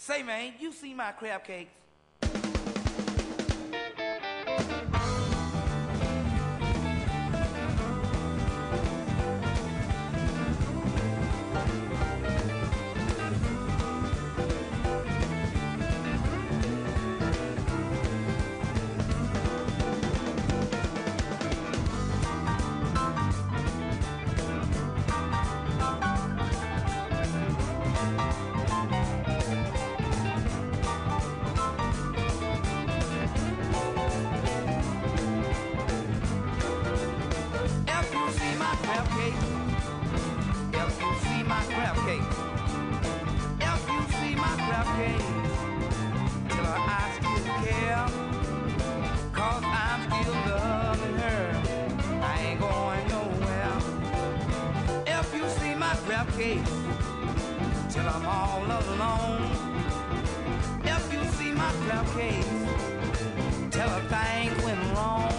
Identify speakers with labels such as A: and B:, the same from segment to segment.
A: Say, man, you see my crab cakes? Till I'm all alone. If you see my crab cakes, tell her things went wrong.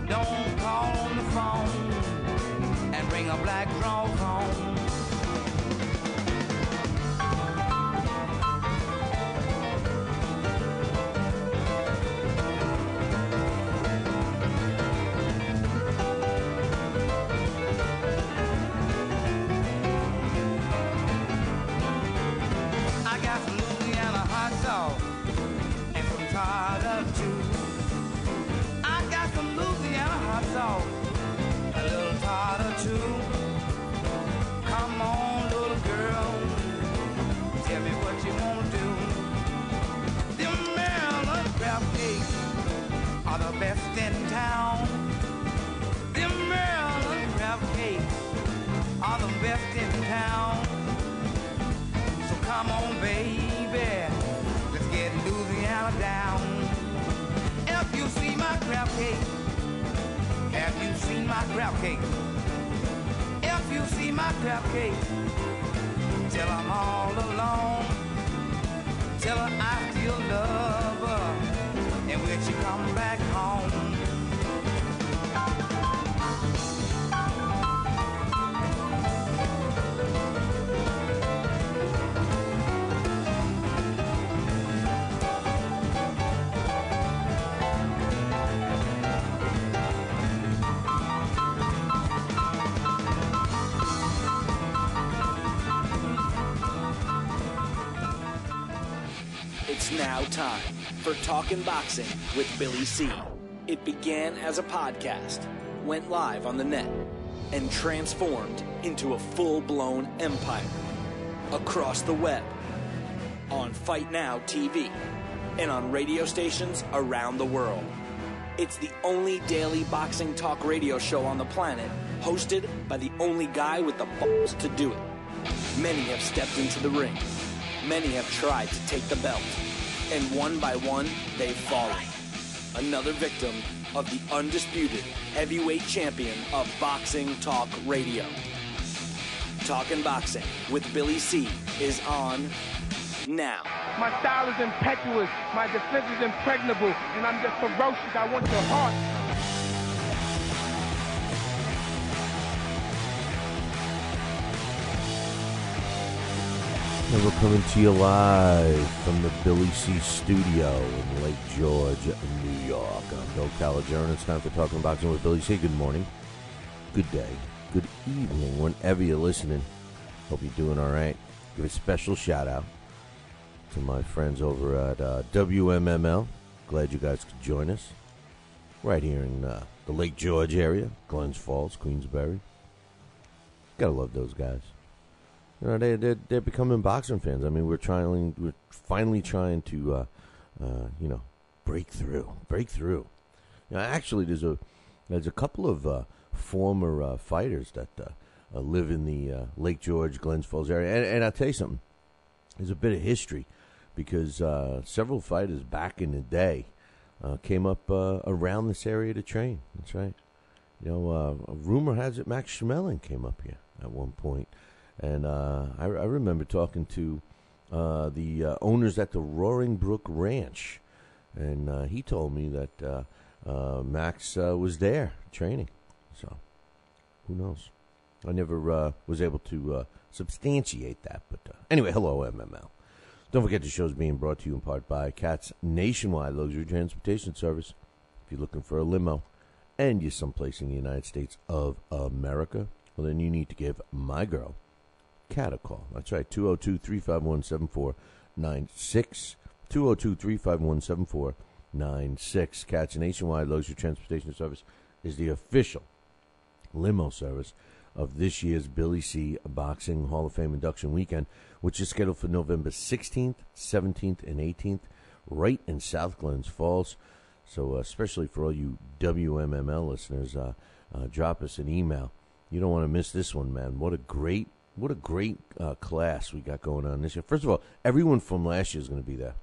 A: Don't call on the phone and bring a black dog home. A little tartar too. Come on, little girl, tell me what you want to do. Them Maryland crab cakes are the best in town. Them Maryland crab cakes are the best in town. So come on, baby, let's get Louisiana down. If you see my crab cake, have you seen my crab cake? If you see my crab cake, tell I'm all alone. Tell her I still love her, and when she come back home.
B: It's now time for Talkin' Boxing with Billy C. It began as a podcast, went live on the net, and transformed into a full-blown empire. Across the web, on Fight Now TV, and on radio stations around the world. It's the only daily boxing talk radio show on the planet, hosted by the only guy with the balls to do it. Many have stepped into the ring. Many have tried to take the belt. And one by one, they've fallen. Another victim of the undisputed heavyweight champion of boxing talk radio. Talkin' Boxing with Billy C. is on now.
C: My style is impetuous, my defense is impregnable, and I'm just ferocious. I want your heart.
D: And we're coming to you live from the Billy C. studio in Lake George, New York. I'm Bill Calogero. It's time for Talking Boxing with Billy C. Good morning, good day, good evening, whenever you're listening. Hope you're doing all right. Give a special shout out to my friends over at WMML. Glad you guys could join us right here in the Lake George area, Glens Falls, Queensbury. Gotta love those guys. You know, they're becoming boxing fans. I mean, we're finally trying to, break through. You know, actually, there's a couple of former fighters that live in the Lake George, Glens Falls area, and I'll tell you something. There's a bit of history because several fighters back in the day came up around this area to train. That's right. You know, rumor has it Max Schmeling came up here at one point. And I remember talking to the owners at the Roaring Brook Ranch, and he told me that Max was there training. So, who knows? I never was able to substantiate that. But anyway, hello, MML. Don't forget the show's being brought to you in part by Cat's Nationwide Luxury Transportation Service. If you're looking for a limo and you're someplace in the United States of America, well, then you need to give my girl, Cat, a call. That's right, 202-351-7496. 202-351-7496. Cat's Nationwide Luxury Transportation Service is the official limo service of this year's Billy C. Boxing Hall of Fame induction weekend, which is scheduled for November 16th, 17th, and 18th, right in South Glens Falls. So especially for all you WMML listeners, drop us an email. You don't want to miss this one, man. What a great class we got going on this year. First of all, everyone from last year is going to be there.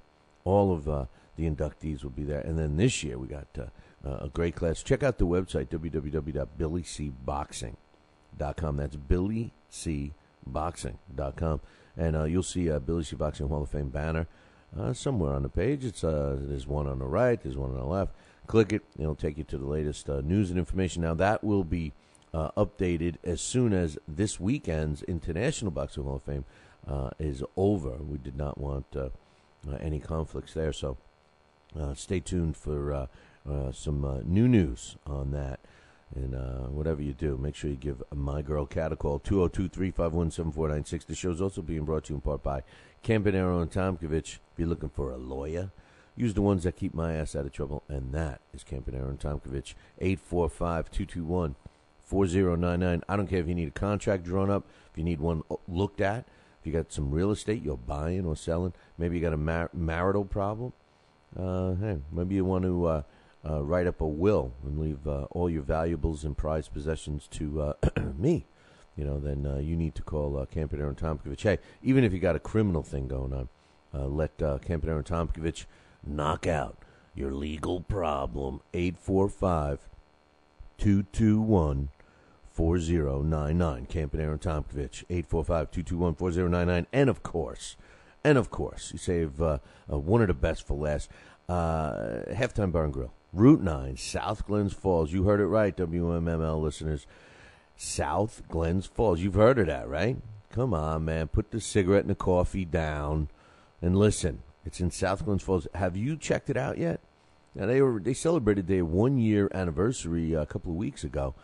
D: All of the inductees will be there. And then this year we got a great class. Check out the website, www.billycboxing.com. That's BillyCBoxing.com. And you'll see a Billy C. Boxing Hall of Fame banner somewhere on the page. There's one on the right, there's one on the left. Click it, it'll take you to the latest news and information. Now, that will be updated as soon as this weekend's International Boxing Hall of Fame is over. We did not want any conflicts there, so stay tuned for some new news on that. And whatever you do, make sure you give my girl Cat a call, 202-351-7496. The show's also being brought to you in part by Campanero and Tomkovich. If you're looking for a lawyer, use the ones that keep my ass out of trouble, and that is Campanero and Tomkovich, 845-221-4099. I don't care if you need a contract drawn up, if you need one looked at, if you got some real estate you're buying or selling, maybe you got a marital problem. Hey, maybe you want to write up a will and leave all your valuables and prized possessions to me, then you need to call Campanero and Tomkovich. Hey, even if you got a criminal thing going on, let Campanero and Tomkovich knock out your legal problem. 845-221-4099. Campanero and Tomkovich, 845-221-4099. And of course, you save one of the best for last. Halftime Bar and Grill, Route 9, South Glens Falls. You heard it right, WMML listeners. South Glens Falls. You've heard of that, right? Come on, man. Put the cigarette and the coffee down and listen. It's in South Glens Falls. Have you checked it out yet? Now, they celebrated their 1-year anniversary a couple of weeks ago,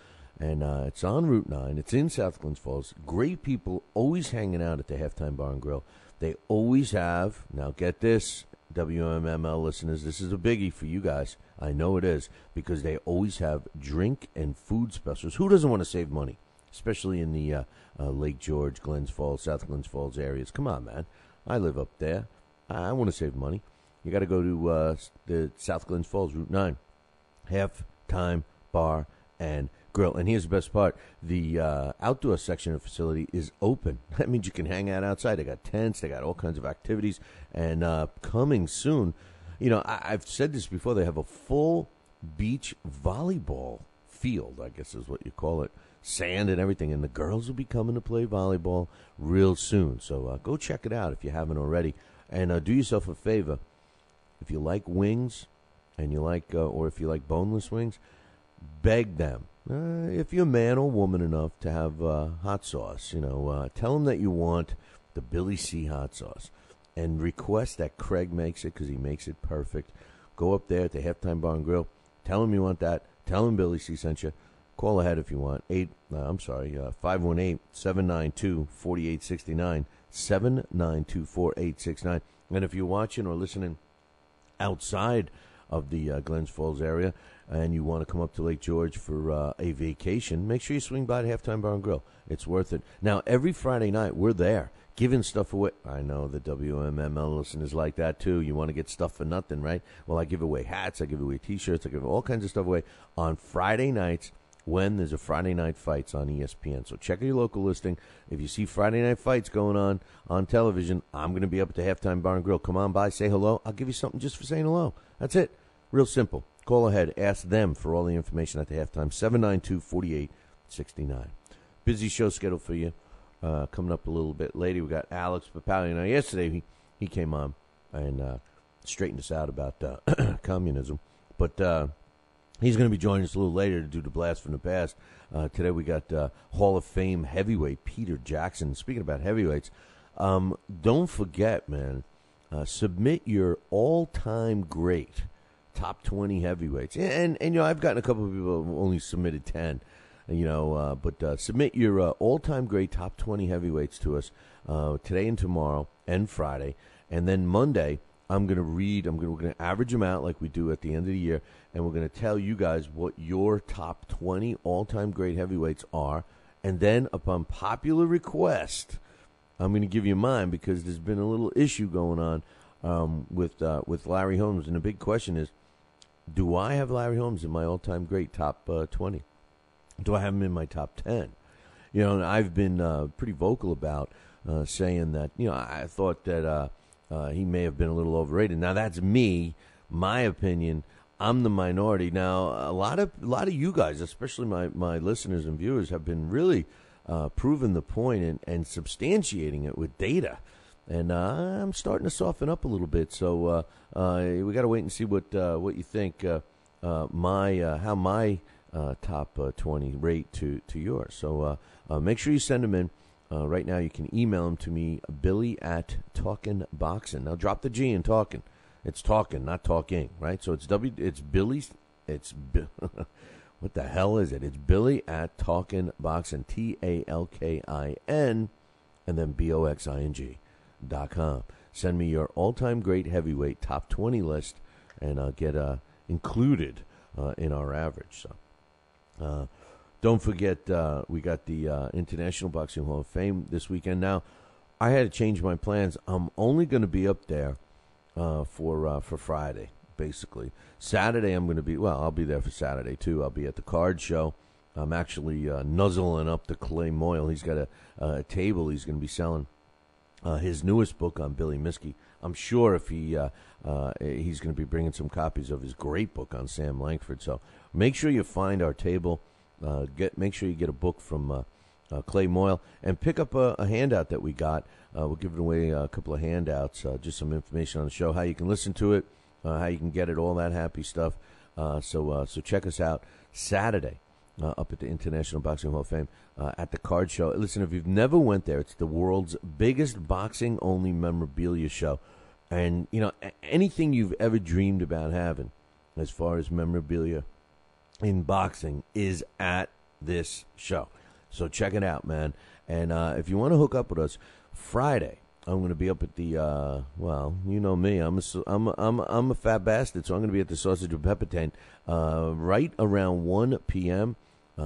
D: and it's on Route 9. It's in South Glens Falls. Great people always hanging out at the Halftime Bar and Grill. They always have, now get this, WMML listeners, this is a biggie for you guys. I know it is, because they always have drink and food specials. Who doesn't want to save money, especially in the Lake George, Glens Falls, South Glens Falls areas? Come on, man. I live up there. I want to save money. You got to go to the South Glens Falls, Route 9, Halftime Bar and Grill. And here's the best part. The outdoor section of the facility is open. That means you can hang out outside. They got tents. They got all kinds of activities. And coming soon, I've said this before, they have a full beach volleyball field, I guess is what you call it. Sand and everything. And the girls will be coming to play volleyball real soon. So go check it out if you haven't already. And do yourself a favor. If you like wings and you like, or if you like boneless wings, beg them. If you're man or woman enough to have hot sauce, tell them that you want the Billy C hot sauce and request that Craig makes it because he makes it perfect. Go up there at the Halftime Bar and Grill. Tell him you want that. Tell him Billy C sent you. Call ahead if you want. 518-792-4869, 792-4869. And if you're watching or listening outside of the Glens Falls area and you want to come up to Lake George for a vacation, make sure you swing by the Halftime Bar and Grill. It's worth it. Now, every Friday night, we're there giving stuff away. I know the WMML listeners like that, too. You want to get stuff for nothing, right? Well, I give away hats. I give away T-shirts. I give all kinds of stuff away on Friday nights when there's a Friday Night Fights on ESPN. So check your local listing. If you see Friday Night Fights going on television, I'm going to be up at the Halftime Bar and Grill. Come on by, say hello. I'll give you something just for saying hello. That's it. Real simple. Call ahead. Ask them for all the information at the halftime. 792-4869. Busy show scheduled for you. Coming up a little bit later, we got Alex Papali. Now, yesterday he came on and straightened us out about communism. But he's going to be joining us a little later to do the blast from the past. Today we got Hall of Fame heavyweight Peter Jackson. Speaking about heavyweights, don't forget, man, submit your all-time great top 20 heavyweights. And I've gotten a couple of people who only submitted 10. But submit your all-time great top 20 heavyweights to us today and tomorrow and Friday. And then Monday, we're going to average them out like we do at the end of the year, and we're going to tell you guys what your top 20 all-time great heavyweights are. And then, upon popular request, I'm going to give you mine because there's been a little issue going on with Larry Holmes. And the big question is, do I have Larry Holmes in my all-time great top 20? Do I have him in my top 10? And I've been pretty vocal about saying that, I thought that he may have been a little overrated. Now, that's me, my opinion. I'm the minority. Now, a lot of you guys, especially my listeners and viewers, have been really proving the point and substantiating it with data. And I'm starting to soften up a little bit. So we got to wait and see what you think. How my top 20 rate to yours. So make sure you send them in. Right now, you can email them to me, Billy@TalkinBoxing. Now, drop the G in talking. It's talking, not talking, right? So it's Billy's. What the hell is it? It's Billy@TalkinBoxing, TALKIN, and then BOXING.com. Send me your all-time great heavyweight top 20 list, and get included in our average. So. Don't forget, we got the International Boxing Hall of Fame this weekend. Now, I had to change my plans. I'm only going to be up there for Friday, basically. Saturday, I'm going to be, I'll be there for Saturday, too. I'll be at the card show. I'm actually nuzzling up to Clay Moyle. He's got a table he's going to be selling his newest book on Billy Miskey. I'm sure if he's going to be bringing some copies of his great book on Sam Langford. So make sure you find our table. Make sure you get a book from Clay Moyle and pick up a handout that we got. We're giving away a couple of handouts, just some information on the show, how you can listen to it, how you can get it, all that happy stuff. So check us out Saturday up at the International Boxing Hall of Fame at the card show. Listen, if you've never went there, it's the world's biggest boxing-only memorabilia show. And, anything you've ever dreamed about having as far as memorabilia in boxing is at this show. So check it out, man. And if you want to hook up with us, Friday, I'm going to be up at the, you know me. I'm a fat bastard, so I'm going to be at the Sausage and Pepper tent right around 1 p.m.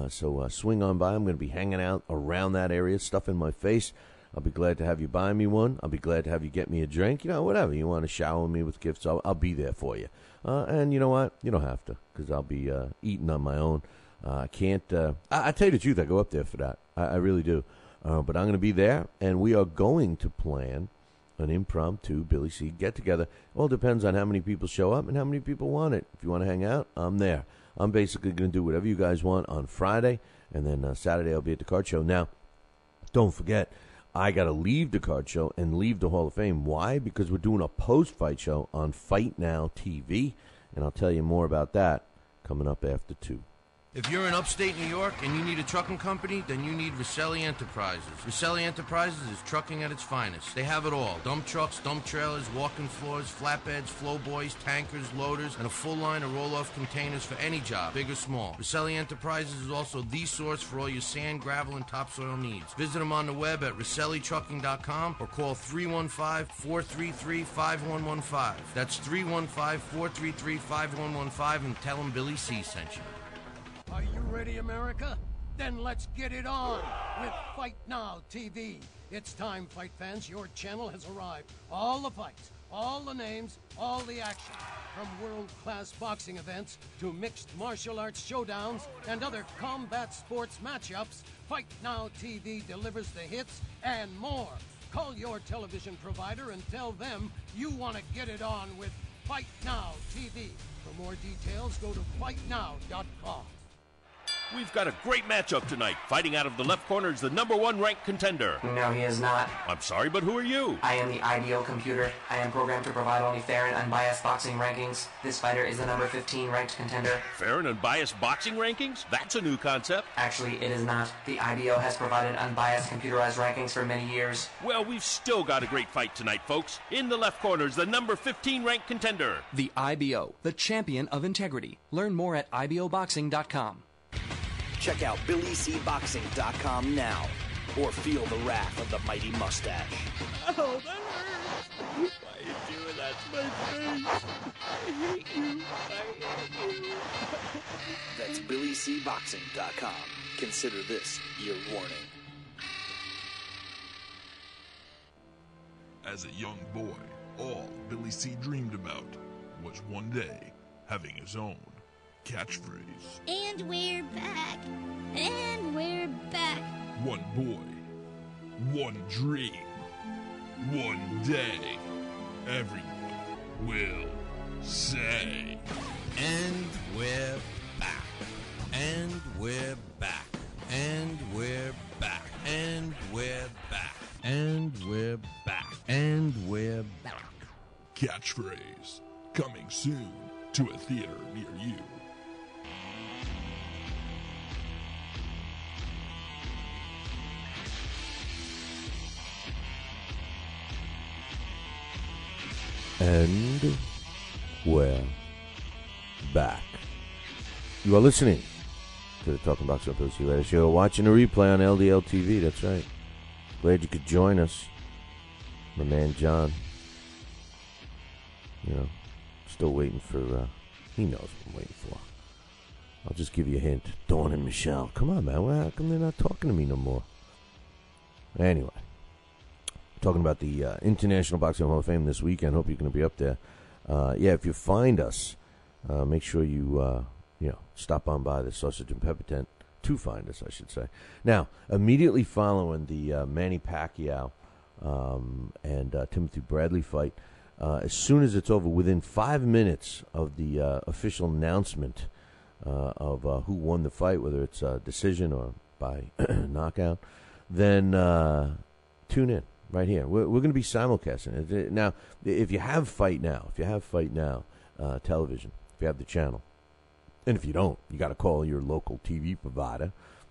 D: So swing on by. I'm going to be hanging out around that area, stuff in my face. I'll be glad to have you buy me one. I'll be glad to have you get me a drink. Whatever. You want to shower me with gifts, I'll be there for you. And you know what? You don't have to, because I'll be eating on my own. I can't. I tell you the truth, I go up there for that. I really do. But I'm going to be there, and we are going to plan an impromptu Billy C. get-together. All depends on how many people show up and how many people want it. If you want to hang out, I'm there. I'm basically going to do whatever you guys want on Friday, and then Saturday I'll be at the card show. Now, don't forget, I got to leave the card show and leave the Hall of Fame. Why? Because we're doing a post-fight show on Fight Now TV, and I'll tell you more about that coming up after 2.
E: If you're in upstate New York and you need a trucking company, then you need Roselli Enterprises. Roselli Enterprises is trucking at its finest. They have it all. Dump trucks, dump trailers, walk-in floors, flatbeds, flowboys, tankers, loaders, and a full line of roll-off containers for any job, big or small. Roselli Enterprises is also the source for all your sand, gravel, and topsoil needs. Visit them on the web at RoselliTrucking.com or call 315-433-5115. That's 315-433-5115 and tell them Billy C sent you.
F: Are you ready, America? Then let's get it on with Fight Now TV. It's time, fight fans. Your channel has arrived. All the fights, all the names, all the action. From world-class boxing events to mixed martial arts showdowns and other combat sports matchups, Fight Now TV delivers the hits and more. Call your television provider and tell them you want to get it on with Fight Now TV. For more details, go to fightnow.com.
G: We've got a great matchup tonight. Fighting out of the left corner is the #1 ranked contender.
H: No, he is not.
G: I'm sorry, but who are you?
H: I am the IDO computer. I am programmed to provide only fair and unbiased boxing rankings. This fighter is the number 15 ranked contender.
G: Fair and unbiased boxing rankings? That's a new concept.
H: Actually, it is not. The IDO has provided unbiased computerized rankings for many years.
G: Well, we've still got a great fight tonight, folks. In the left corner is the number 15 ranked contender.
I: The IBO, the champion of integrity. Learn more at iboboxing.com.
B: Check out BillyCBoxing.com now, or feel the wrath of the mighty mustache.
G: Oh, that hurts. Why are you doing that to my face? I hate you. I hate you.
B: That's BillyCBoxing.com. Consider this your warning.
J: As a young boy, all Billy C. dreamed about was one day having his own catchphrase.
K: And we're back. And we're back.
J: One boy, one dream, one day, everyone will say.
E: And we're back. And we're back. And we're back. And we're back. And we're back. And we're back.
J: Catchphrase coming soon to a theater near you.
D: And we're back. You are listening to the Talking Boxing with Billy C. Radio Show. Watching a replay on LDL TV. That's right. Glad you could join us. My man John. You know, still waiting for, he knows what I'm waiting for. I'll just give you a hint. Dawn and Michelle. Come on, man. How come they're not talking to me no more? Anyway. Talking about the International Boxing Hall of Fame this weekend. Hope you're going to be up there. If you find us, make sure you stop on by the Sausage and Pepper Tent to find us, I should say. Now, immediately following the Manny Pacquiao and Timothy Bradley fight, as soon as it's over, within 5 minutes of the official announcement of who won the fight, whether it's a decision or by knockout, then tune in. Right here. We're going to be simulcasting it. Now, if you have Fight Now television, if you have the channel, and if you don't, you got to call your local TV provider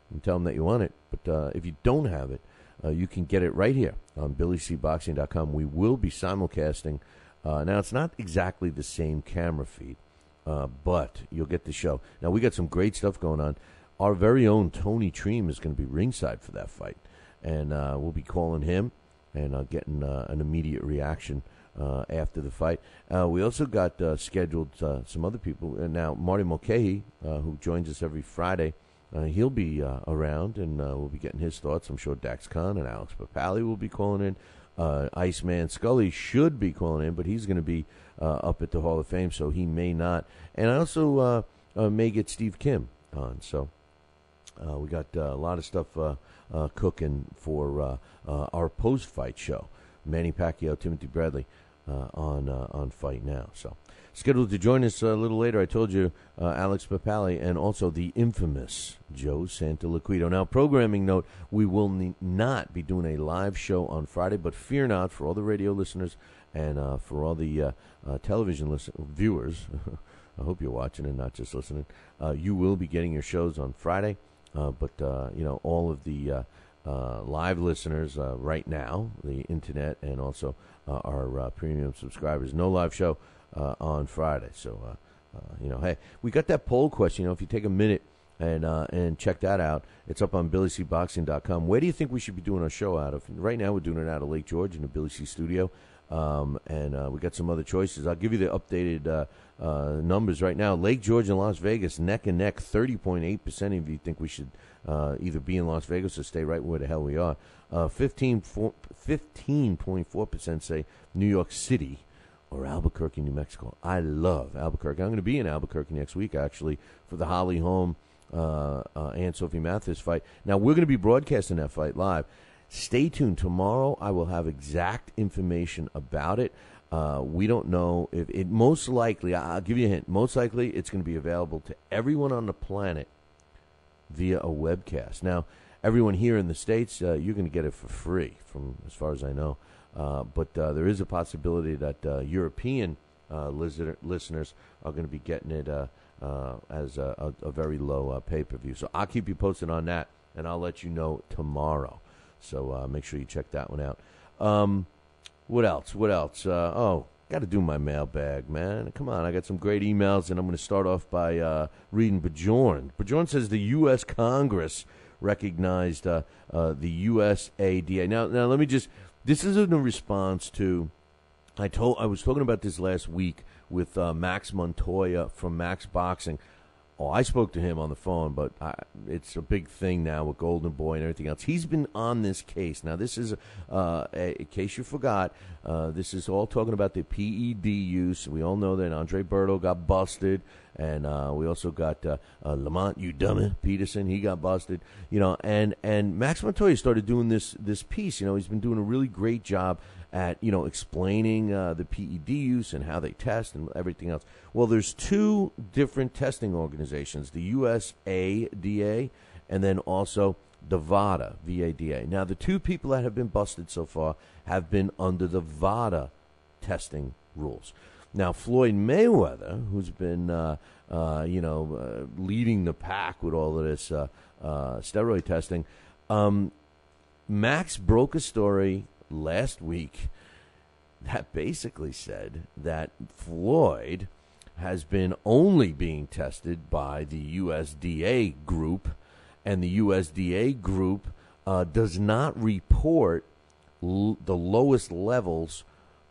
D: and tell them that you want it. But if you don't have it, you can get it right here on BillyCBoxing.com. We will be simulcasting. Now, it's not exactly the same camera feed, but you'll get the show. Now, we got some great stuff going on. Our very own Tony Treem is going to be ringside for that fight, and we'll be calling him and getting an immediate reaction after the fight. We also got scheduled some other people. Now, Marty Mulcahy, who joins us every Friday, he'll be around, and we'll be getting his thoughts. I'm sure Dax Khan and Alex Papali will be calling in. Iceman Scully should be calling in, but he's going to be up at the Hall of Fame, so he may not. And I also may get Steve Kim on, so we got a lot of stuff cooking for our post-fight show. Manny Pacquiao, Timothy Bradley on Fight Now. So scheduled to join us a little later, I told you, Alex Papali, and also the infamous Joe Santoliquito. Now, programming note, we will not be doing a live show on Friday, but fear not, for all the radio listeners and for all the television viewers, I hope you're watching and not just listening, you will be getting your shows on Friday. But all of the live listeners right now, the internet, and also our premium subscribers, no live show on Friday. So, hey, we got that poll question. If you take a minute and check that out, it's up on BillyCBoxing.com. Where do you think we should be doing our show out of? Right now, we're doing it out of Lake George in the Billy C studio. And we got some other choices. I'll give you the updated numbers right now. Lake George and Las Vegas, neck and neck, 30.8% of you think we should either be in Las Vegas or stay right where the hell we are. 15.4% say New York City or Albuquerque, New Mexico. I love Albuquerque. I'm going to be in Albuquerque next week, actually, for the Holly Holm and Sophie Mathis fight. Now, we're going to be broadcasting that fight live. Stay tuned. Tomorrow I will have exact information about it. We don't know if it, most likely, I'll give you a hint, most likely it's going to be available to everyone on the planet via a webcast. Now, everyone here in the States, you're going to get it for free, from as far as I know. But there is a possibility that European listeners are going to be getting it as a very low pay-per-view. So I'll keep you posted on that, and I'll let you know tomorrow. So make sure you check that one out. What else? Got to do my mailbag, man. Come on, I got some great emails, and I'm going to start off by reading Bjorn. Bjorn says the U.S. Congress recognized the USADA. Now, let me just. This is in response to. I was talking about this last week with Max Montoya from Max Boxing. Oh, I spoke to him on the phone, but it's a big thing now with Golden Boy and everything else. He's been on this case. Now, this is, in case you forgot, this is all talking about the PED use. We all know that Andre Berto got busted, and we also got Lamont, you dummy, Peterson, he got busted. And Max Montoya started doing this piece. He's been doing a really great job at, explaining the PED use and how they test and everything else. Well, there's two different testing organizations, the USADA and then also the VADA, VADA. Now, the two people that have been busted so far have been under the VADA testing rules. Now, Floyd Mayweather, who's been, leading the pack with all of this steroid testing, Max broke a story last week that basically said that Floyd has been only being tested by the USDA group, and the USDA group does not report the lowest levels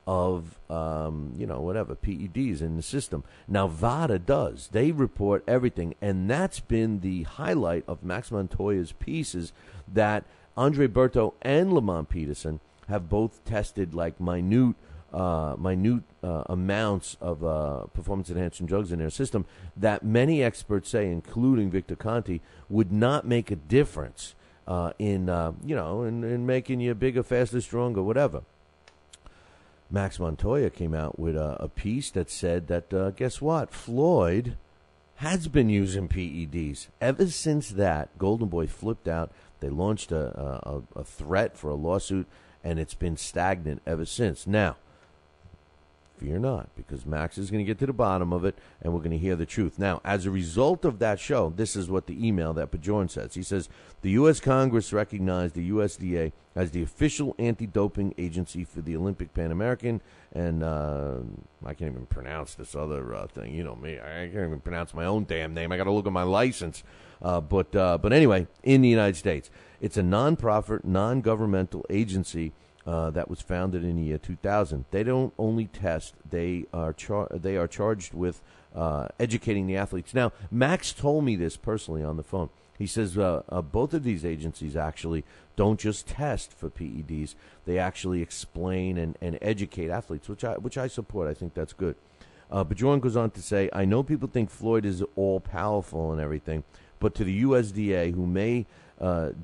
D: of, PEDs in the system. Now, VADA does. They report everything, and that's been the highlight of Max Montoya's pieces, that Andre Berto and Lamont Peterson have both tested like minute amounts of performance-enhancing drugs in their system that many experts say, including Victor Conti, would not make a difference in making you bigger, faster, stronger, whatever. Max Montoya came out with a piece that said that, guess what? Floyd has been using PEDs. Ever since that, Golden Boy flipped out. They launched a threat for a lawsuit, and it's been stagnant ever since. Now, fear not, because Max is going to get to the bottom of it, and we're going to hear the truth. Now, as a result of that show, this is what the email that Bjorn says. He says, the U.S. Congress recognized the USDA as the official anti-doping agency for the Olympic Pan American, and I can't even pronounce this other thing. You know me. I can't even pronounce my own damn name. I got to look at my license. But anyway, in the United States, it's a non-profit, non-governmental agency that was founded in the year 2000. They don't only test; they are charged with educating the athletes. Now, Max told me this personally on the phone. He says both of these agencies actually don't just test for PEDs; they actually explain and educate athletes, which I support. I think that's good. Bjorn goes on to say, I know people think Floyd is all-powerful and everything, but to the USDA, who may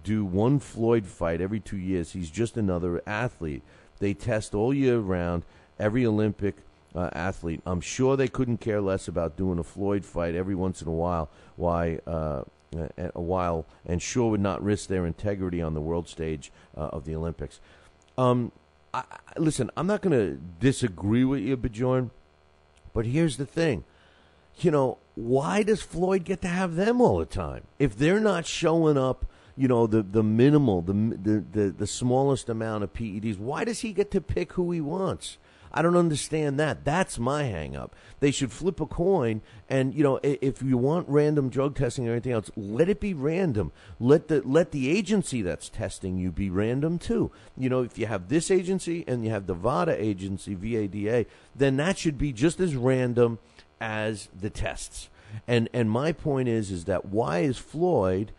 D: do one Floyd fight every 2 years, he's just another athlete. They test all year round every Olympic athlete. I'm sure they couldn't care less about doing a Floyd fight every once in a while. And sure would not risk their integrity on the world stage of the Olympics. Listen, I'm not going to disagree with you, Bjorn, but here's the thing. Why does Floyd get to have them all the time? If they're not showing up, the minimal, the smallest amount of PEDs, why does he get to pick who he wants? I don't understand that. That's my hang-up. They should flip a coin, and, if you want random drug testing or anything else, let it be random. Let the agency that's testing you be random, too. If you have this agency and you have the VADA agency, VADA, then that should be just as random as the tests. And my point is that why is Floyd,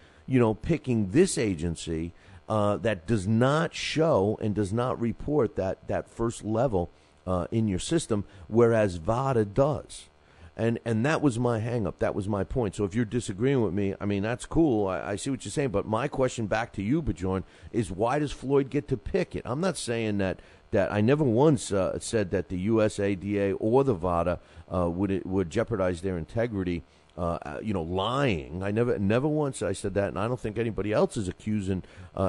D: picking this agency that does not show and does not report that first level in your system, whereas VADA does? And that was my hang-up. That was my point. So if you're disagreeing with me, I mean, that's cool. I see what you're saying. But my question back to you, Bjorn, is why does Floyd get to pick it? I'm not saying that I never once said that the USADA or the VADA would jeopardize their integrity lying. I never once I said that, and I don't think anybody else is accusing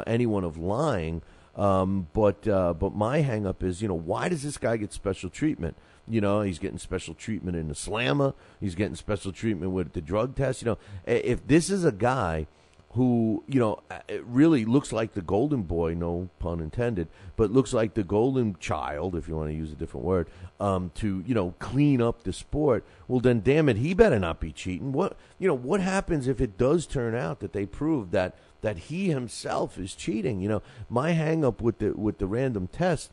D: anyone of lying. But my hang-up is, why does this guy get special treatment? He's getting special treatment in the slammer. He's getting special treatment with the drug test. If this is a guy who, it really looks like the golden boy, no pun intended, but looks like the golden child, if you want to use a different word, to, clean up the sport, well, then, damn it, he better not be cheating. What happens if it does turn out that they prove that he himself is cheating? My hang-up with the random test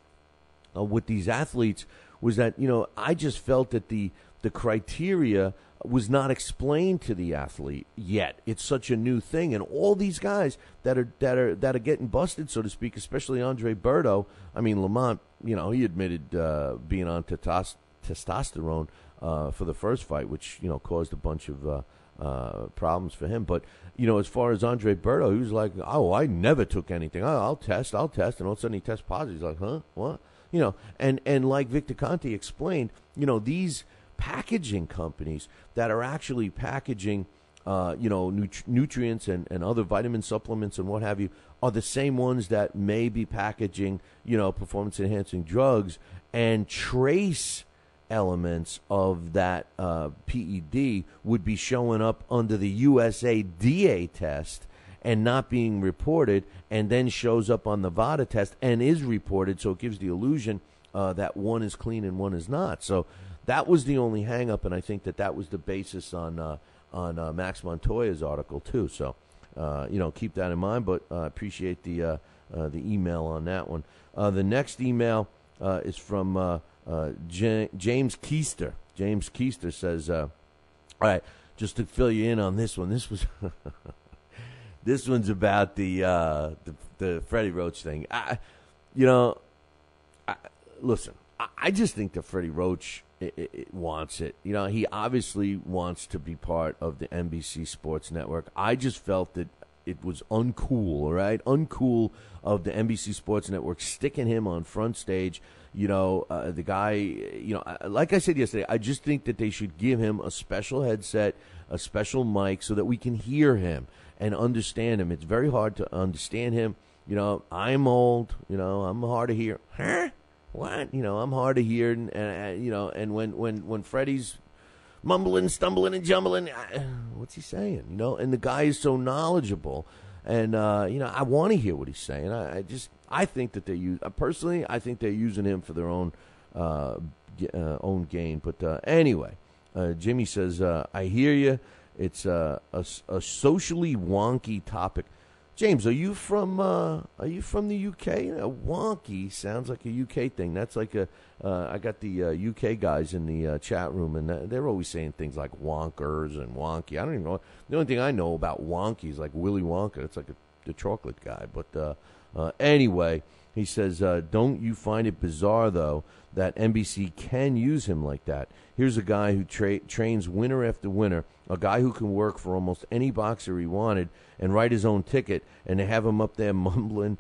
D: with these athletes was that, I just felt that the criteria was not explained to the athlete yet. It's such a new thing, and all these guys that are getting busted, so to speak, especially Andre Berto. I mean, Lamont, he admitted being on testosterone for the first fight, which caused a bunch of problems for him. But as far as Andre Berto, he was like, "Oh, I never took anything. I'll test," and all of a sudden he tests positive. He's like, "Huh? What?" And like Victor Conte explained, these packaging companies that are actually packaging, nutrients and other vitamin supplements and what have you, are the same ones that may be packaging, performance-enhancing drugs, and trace elements of that PED would be showing up under the USADA test and not being reported, and then shows up on the VADA test and is reported, so it gives the illusion that one is clean and one is not. So that was the only hang-up, and I think that was the basis on Max Montoya's article too. So keep that in mind. But I appreciate the email on that one. The next email is from James Keister. James Keister says, "All right, just to fill you in on this one. This was this one's about the Freddie Roach thing. Listen, I just think that Freddie Roach." It wants it. He obviously wants to be part of the NBC Sports Network. I just felt that it was uncool, all right? Uncool of the NBC Sports Network sticking him on front stage. The guy, like I said yesterday, I just think that they should give him a special headset, a special mic, so that we can hear him and understand him. It's very hard to understand him. I'm old, I'm hard to hear. Huh? What? I'm hard to hear, and when Freddie's mumbling, stumbling, and jumbling, what's he saying? And the guy is so knowledgeable, and I want to hear what he's saying. I think that personally, I think they're using him for their own gain. But anyway, Jimmy says, I hear you. It's a socially wonky topic. James, are you from the UK? Wonky sounds like a UK thing. That's like I got the UK guys in the chat room, and they're always saying things like wonkers and wonky. I don't even know. The only thing I know about wonky is like Willy Wonka. It's like the chocolate guy. But anyway, he says, don't you find it bizarre, though, that NBC can use him like that? Here's a guy who trains winner after winner, a guy who can work for almost any boxer he wanted and write his own ticket, and they have him up there mumbling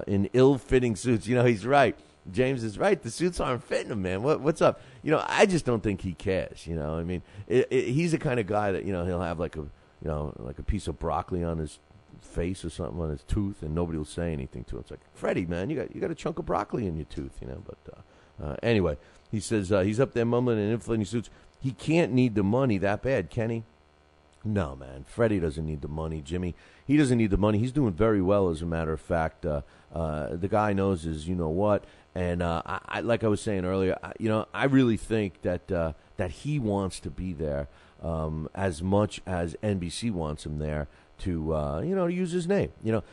D: in ill-fitting suits. He's right. James is right. The suits aren't fitting him, man. What's up? I just don't think he cares. I mean, he's the kind of guy that, he'll have like a piece of broccoli on his face or something on his tooth, and nobody will say anything to him. It's like, Freddie, man, you got a chunk of broccoli in your tooth, But anyway, he says he's up there mumbling in inflating suits. He can't need the money that bad, can he? No, man. Freddie doesn't need the money, Jimmy. He doesn't need the money. He's doing very well, as a matter of fact. The guy knows his you-know-what. And I like I was saying earlier, I really think that he wants to be there as much as NBC wants him there to use his name.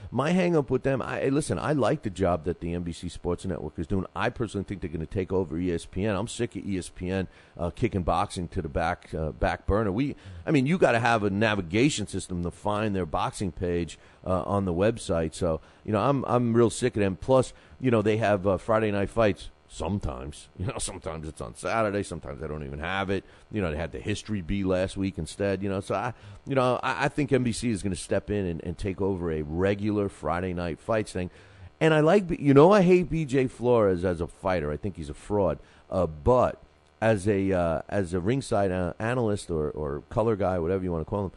D: My hang-up with them, I like the job that the NBC Sports Network is doing. I personally think they're going to take over ESPN. I'm sick of ESPN kicking boxing to the back burner. You got to have a navigation system to find their boxing page on the website. So, I'm real sick of them. Plus, they have Friday night fights. Sometimes, sometimes it's on Saturday. Sometimes they don't even have it. They had the History Bee last week instead. So I think NBC is going to step in and take over a regular Friday night fights thing. And I hate BJ Flores as a fighter. I think he's a fraud. But as a ringside analyst or color guy, whatever you want to call him,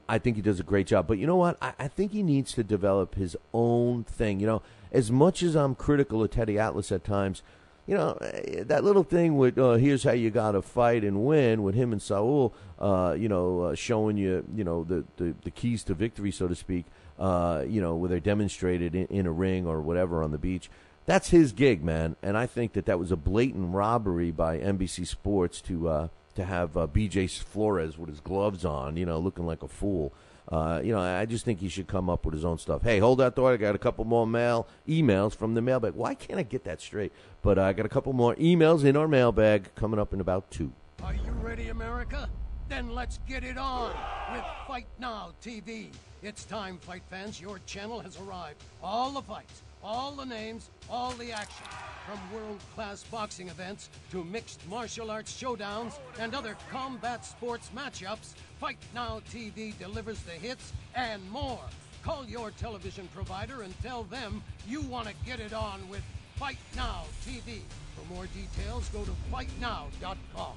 D: I think he does a great job. But you know what? I think he needs to develop his own thing. You know, as much as I'm critical of Teddy Atlas at times, you know, that little thing with here's how you got to fight and win with him and Saul, showing you, the keys to victory, so to speak, where they're demonstrated in a ring or whatever on the beach. That's his gig, man. And I think that was a blatant robbery by NBC Sports to have BJ Flores with his gloves on, looking like a fool. I just think he should come up with his own stuff. Hey, hold that thought. I got a couple more emails from the mailbag. Why can't I get that straight? But I got a couple more emails in our mailbag coming up in about 2.
F: Are you ready, America? Then let's get it on with Fight Now TV. It's time, fight fans. Your channel has arrived. All the fights, all the names, all the action. From world-class boxing events to mixed martial arts showdowns and other combat sports matchups, Fight Now TV delivers the hits and more. Call your television provider and tell them you want to get it on with Fight Now TV. For more details, go to fightnow.com.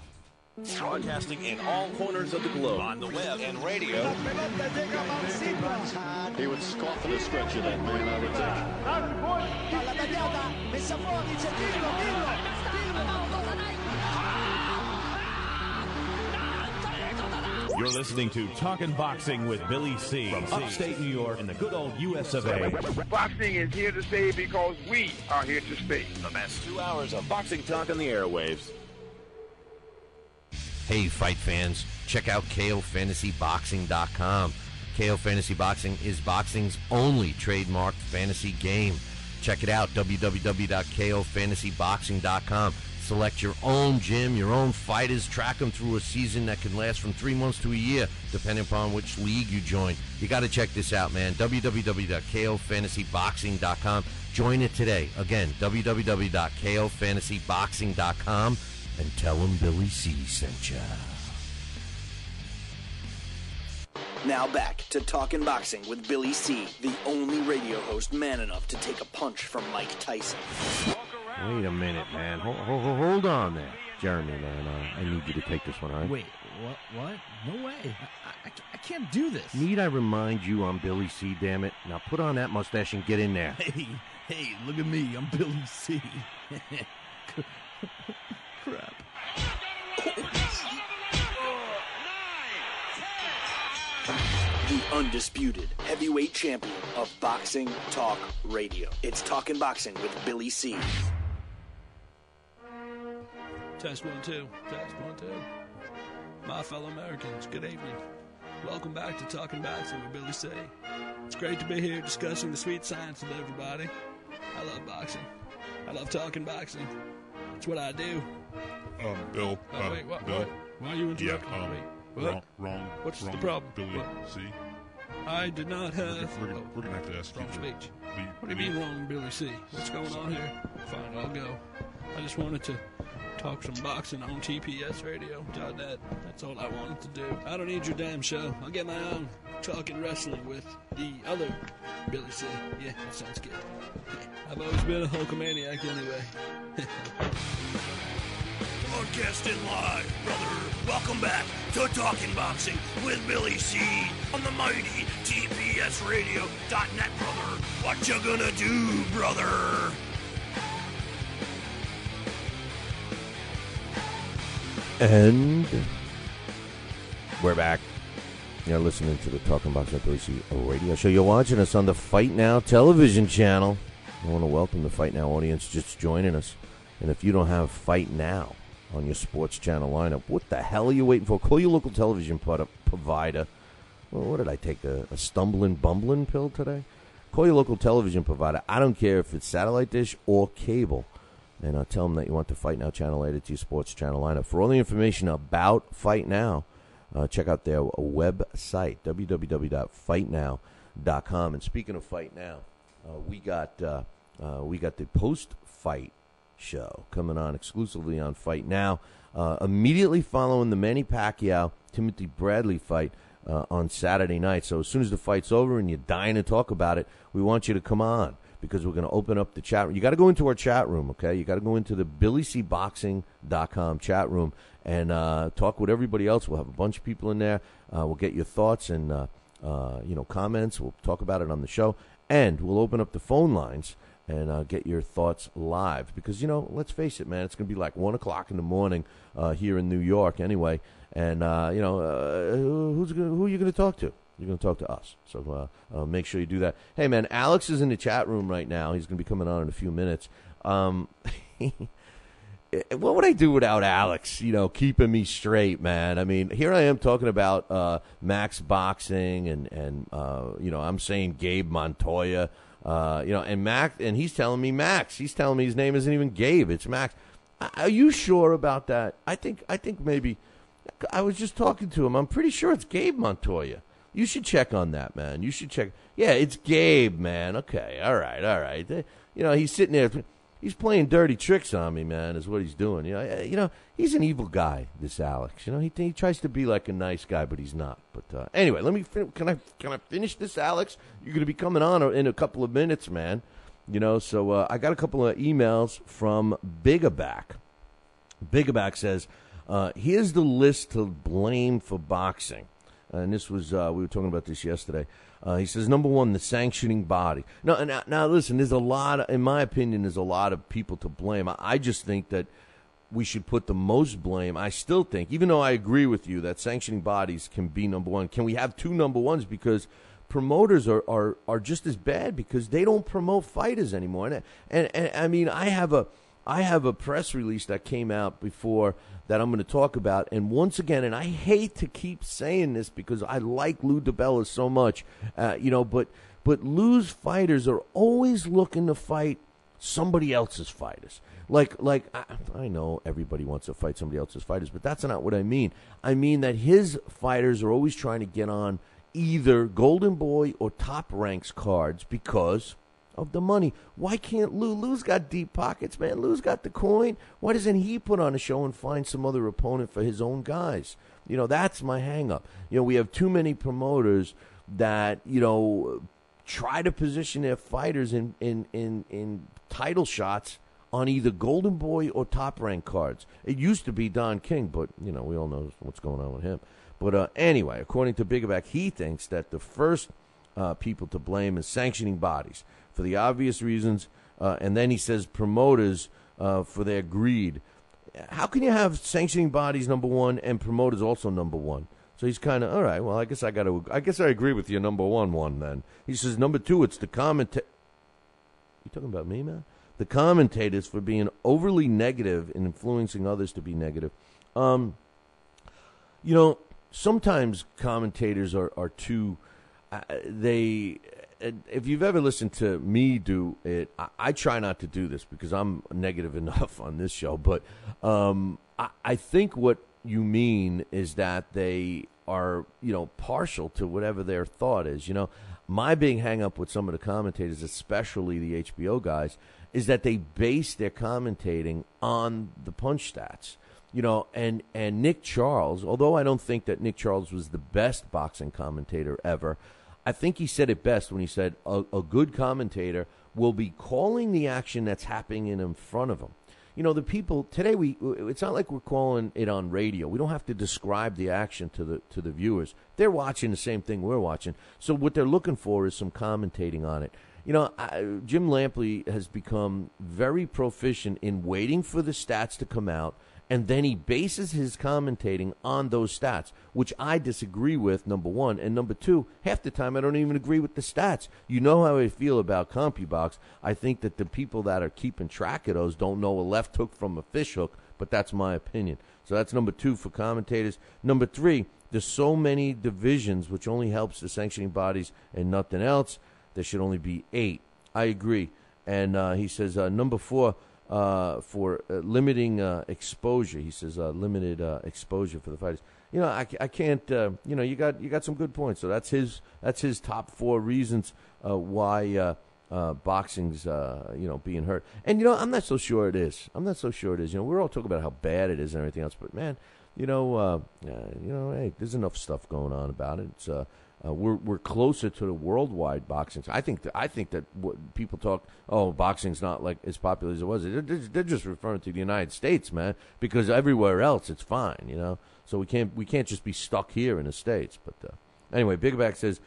L: Broadcasting in all corners of the globe, on the web and radio.
M: He would scoff at a stretcher, that man, I would think.
N: You're listening to Talkin' Boxing with Billy C. From upstate New York in the good old US of A.
O: Boxing is here to stay because we are here to stay.
L: The best 2 hours of boxing talk on the airwaves.
E: Hey, fight fans, check out KOFantasyBoxing.com. KO Fantasy Boxing is boxing's only trademarked fantasy game. Check it out, www.KOFantasyBoxing.com. Select your own gym, your own fighters, track them through a season that can last from 3 months to a year, depending upon which league you join. You got to check this out, man, www.KOFantasyBoxing.com. Join it today. Again, www.KOFantasyBoxing.com. And tell him Billy C sent ya.
B: Now back to Talkin' Boxing with Billy C, the only radio host man enough to take a punch from Mike Tyson.
D: Wait a minute, man. Hold on there. Jeremy, man, I need you to take this one, all right?
P: Wait, what? No way. I can't do this.
D: Need I remind you I'm Billy C, damn it? Now put on that mustache and get in there.
P: Hey, look at me. I'm Billy C. Crap.
B: The undisputed heavyweight champion of Boxing Talk Radio. It's Talkin' Boxing with Billy C.
Q: Test 1, 2. Test 1, 2. My fellow Americans, good evening. Welcome back to Talkin' Boxing with Billy C. It's great to be here discussing the sweet science with everybody. I love boxing. I love talking boxing. It's what I do.
J: Bill.
Q: Wait, what?
J: Bill.
Q: Why are you interrupting me? What?
J: Wrong.
Q: What's the problem?
J: Billy, C.
Q: I did not have...
J: We're gonna have to ask
Q: wrong
J: you.
Q: Speech. What do you mean wrong, Billy C? What's going on here? Fine, I'll go. I just wanted to talk some boxing on TPSradio.net. That's all I wanted to do. I don't need your damn show. I'll get my own talking wrestling with the other Billy C. Yeah, that sounds good. I've always been a Hulkamaniac anyway.
R: Broadcasting live, brother. Welcome back to Talking Boxing with Billy C. on the mighty TPSradio.net, brother. What you gonna do, brother?
D: And we're back. You're listening to the Talking Boxing with Billy C radio show. You're watching us on the Fight Now television channel. I want to welcome the Fight Now audience just joining us. And if you don't have Fight Now on your sports channel lineup, what the hell are you waiting for? Call your local television provider. Well, what did I take, a stumbling, bumbling pill today? Call your local television provider. I don't care if it's satellite dish or cable. And tell them that you want the Fight Now channel added to your sports channel lineup. For all the information about Fight Now, check out their website, www.fightnow.com. And speaking of Fight Now, we got the post-fight show coming on exclusively on Fight Now, immediately following the Manny Pacquiao-Timothy Bradley fight on Saturday night. So as soon as the fight's over and you're dying to talk about it, we want you to come on, because we're going to open up the chat room. You got to go into our chat room, okay? You got to go into the BillyCBoxing.com chat room and talk with everybody else. We'll have a bunch of people in there. We'll get your thoughts and comments. We'll talk about it on the show, and we'll open up the phone lines and get your thoughts live. Because, let's face it, man, it's going to be like 1 o'clock in the morning here in New York anyway. And, who are you going to talk to? You're going to talk to us. So make sure you do that. Hey, man, Alex is in the chat room right now. He's going to be coming on in a few minutes. What would I do without Alex, keeping me straight, man? I mean, here I am talking about Max Boxing and I'm saying Gabe Montoya. And Max, and he's telling me Max. He's telling me his name isn't even Gabe; it's Max. Are you sure about that? I think maybe I was just talking to him. I'm pretty sure it's Gabe Montoya. You should check on that, man. You should check. Yeah, it's Gabe, man. Okay, all right. He's sitting there. He's playing dirty tricks on me, man, is what he's doing. He's an evil guy, this Alex. He tries to be like a nice guy, but he's not. But anyway, let me can I finish this, Alex? You're going to be coming on in a couple of minutes, man. So I got a couple of emails from Bigaback. Bigaback says, here's the list to blame for boxing. And this was, we were talking about this yesterday. He says, number one, the sanctioning body. Now, listen, there's a lot, in my opinion, there's a lot of people to blame. I just think that we should put the most blame. I still think, even though I agree with you that sanctioning bodies can be number one, can we have two number ones? Because promoters are just as bad because they don't promote fighters anymore. And I mean, I have a press release that came out before that I'm going to talk about. And once again, and I hate to keep saying this because I like Lou DiBella so much, but Lou's fighters are always looking to fight somebody else's fighters. Like I know everybody wants to fight somebody else's fighters, but that's not what I mean. I mean that his fighters are always trying to get on either Golden Boy or Top Ranks cards because of the money. Why can't Lou? Lou's got deep pockets, man. Lou's got the coin. Why doesn't he put on a show and find some other opponent for his own guys? That's my hang-up. We have too many promoters that, try to position their fighters in title shots on either Golden Boy or Top Rank cards. It used to be Don King, but, we all know what's going on with him. But anyway, according to Bigaback, he thinks that the first people to blame is sanctioning bodies for the obvious reasons, and then he says promoters for their greed. How can you have sanctioning bodies number one and promoters also number one? So he's kind of, all right, well, I guess I agree with you, number one then. He says number two, it's the commentator. You talking about me, man? The commentators for being overly negative and influencing others to be negative. Sometimes commentators are too, if you've ever listened to me do it, I try not to do this because I'm negative enough on this show, but I think what you mean is that they are, partial to whatever their thought is. My big hang-up with some of the commentators, especially the HBO guys, is that they base their commentating on the punch stats. And Nick Charles, although I don't think that Nick Charles was the best boxing commentator ever, I think he said it best when he said a good commentator will be calling the action that's happening in front of him. The people today, it's not like we're calling it on radio. We don't have to describe the action to the viewers. They're watching the same thing we're watching. So what they're looking for is some commentating on it. Jim Lampley has become very proficient in waiting for the stats to come out, and then he bases his commentating on those stats, which I disagree with, number one. And number two, half the time I don't even agree with the stats. You know how I feel about CompuBox. I think that the people that are keeping track of those don't know a left hook from a fish hook, but that's my opinion. So that's number two for commentators. Number three, there's so many divisions, which only helps the sanctioning bodies and nothing else. There should only be 8. I agree. And he says number 4, for limiting exposure. He says limited exposure for the fighters. I can't. You got some good points. So that's his top 4 reasons why boxing's being hurt. And I'm not so sure it is. We're all talking about how bad it is and everything else, but man, hey, there's enough stuff going on about it. It's We're closer to the worldwide boxing. I think that what people talk, boxing's not like as popular as it was. They're just referring to the United States, man, because everywhere else it's fine, you know. So we can't just be stuck here in the States. But anyway, Bigback says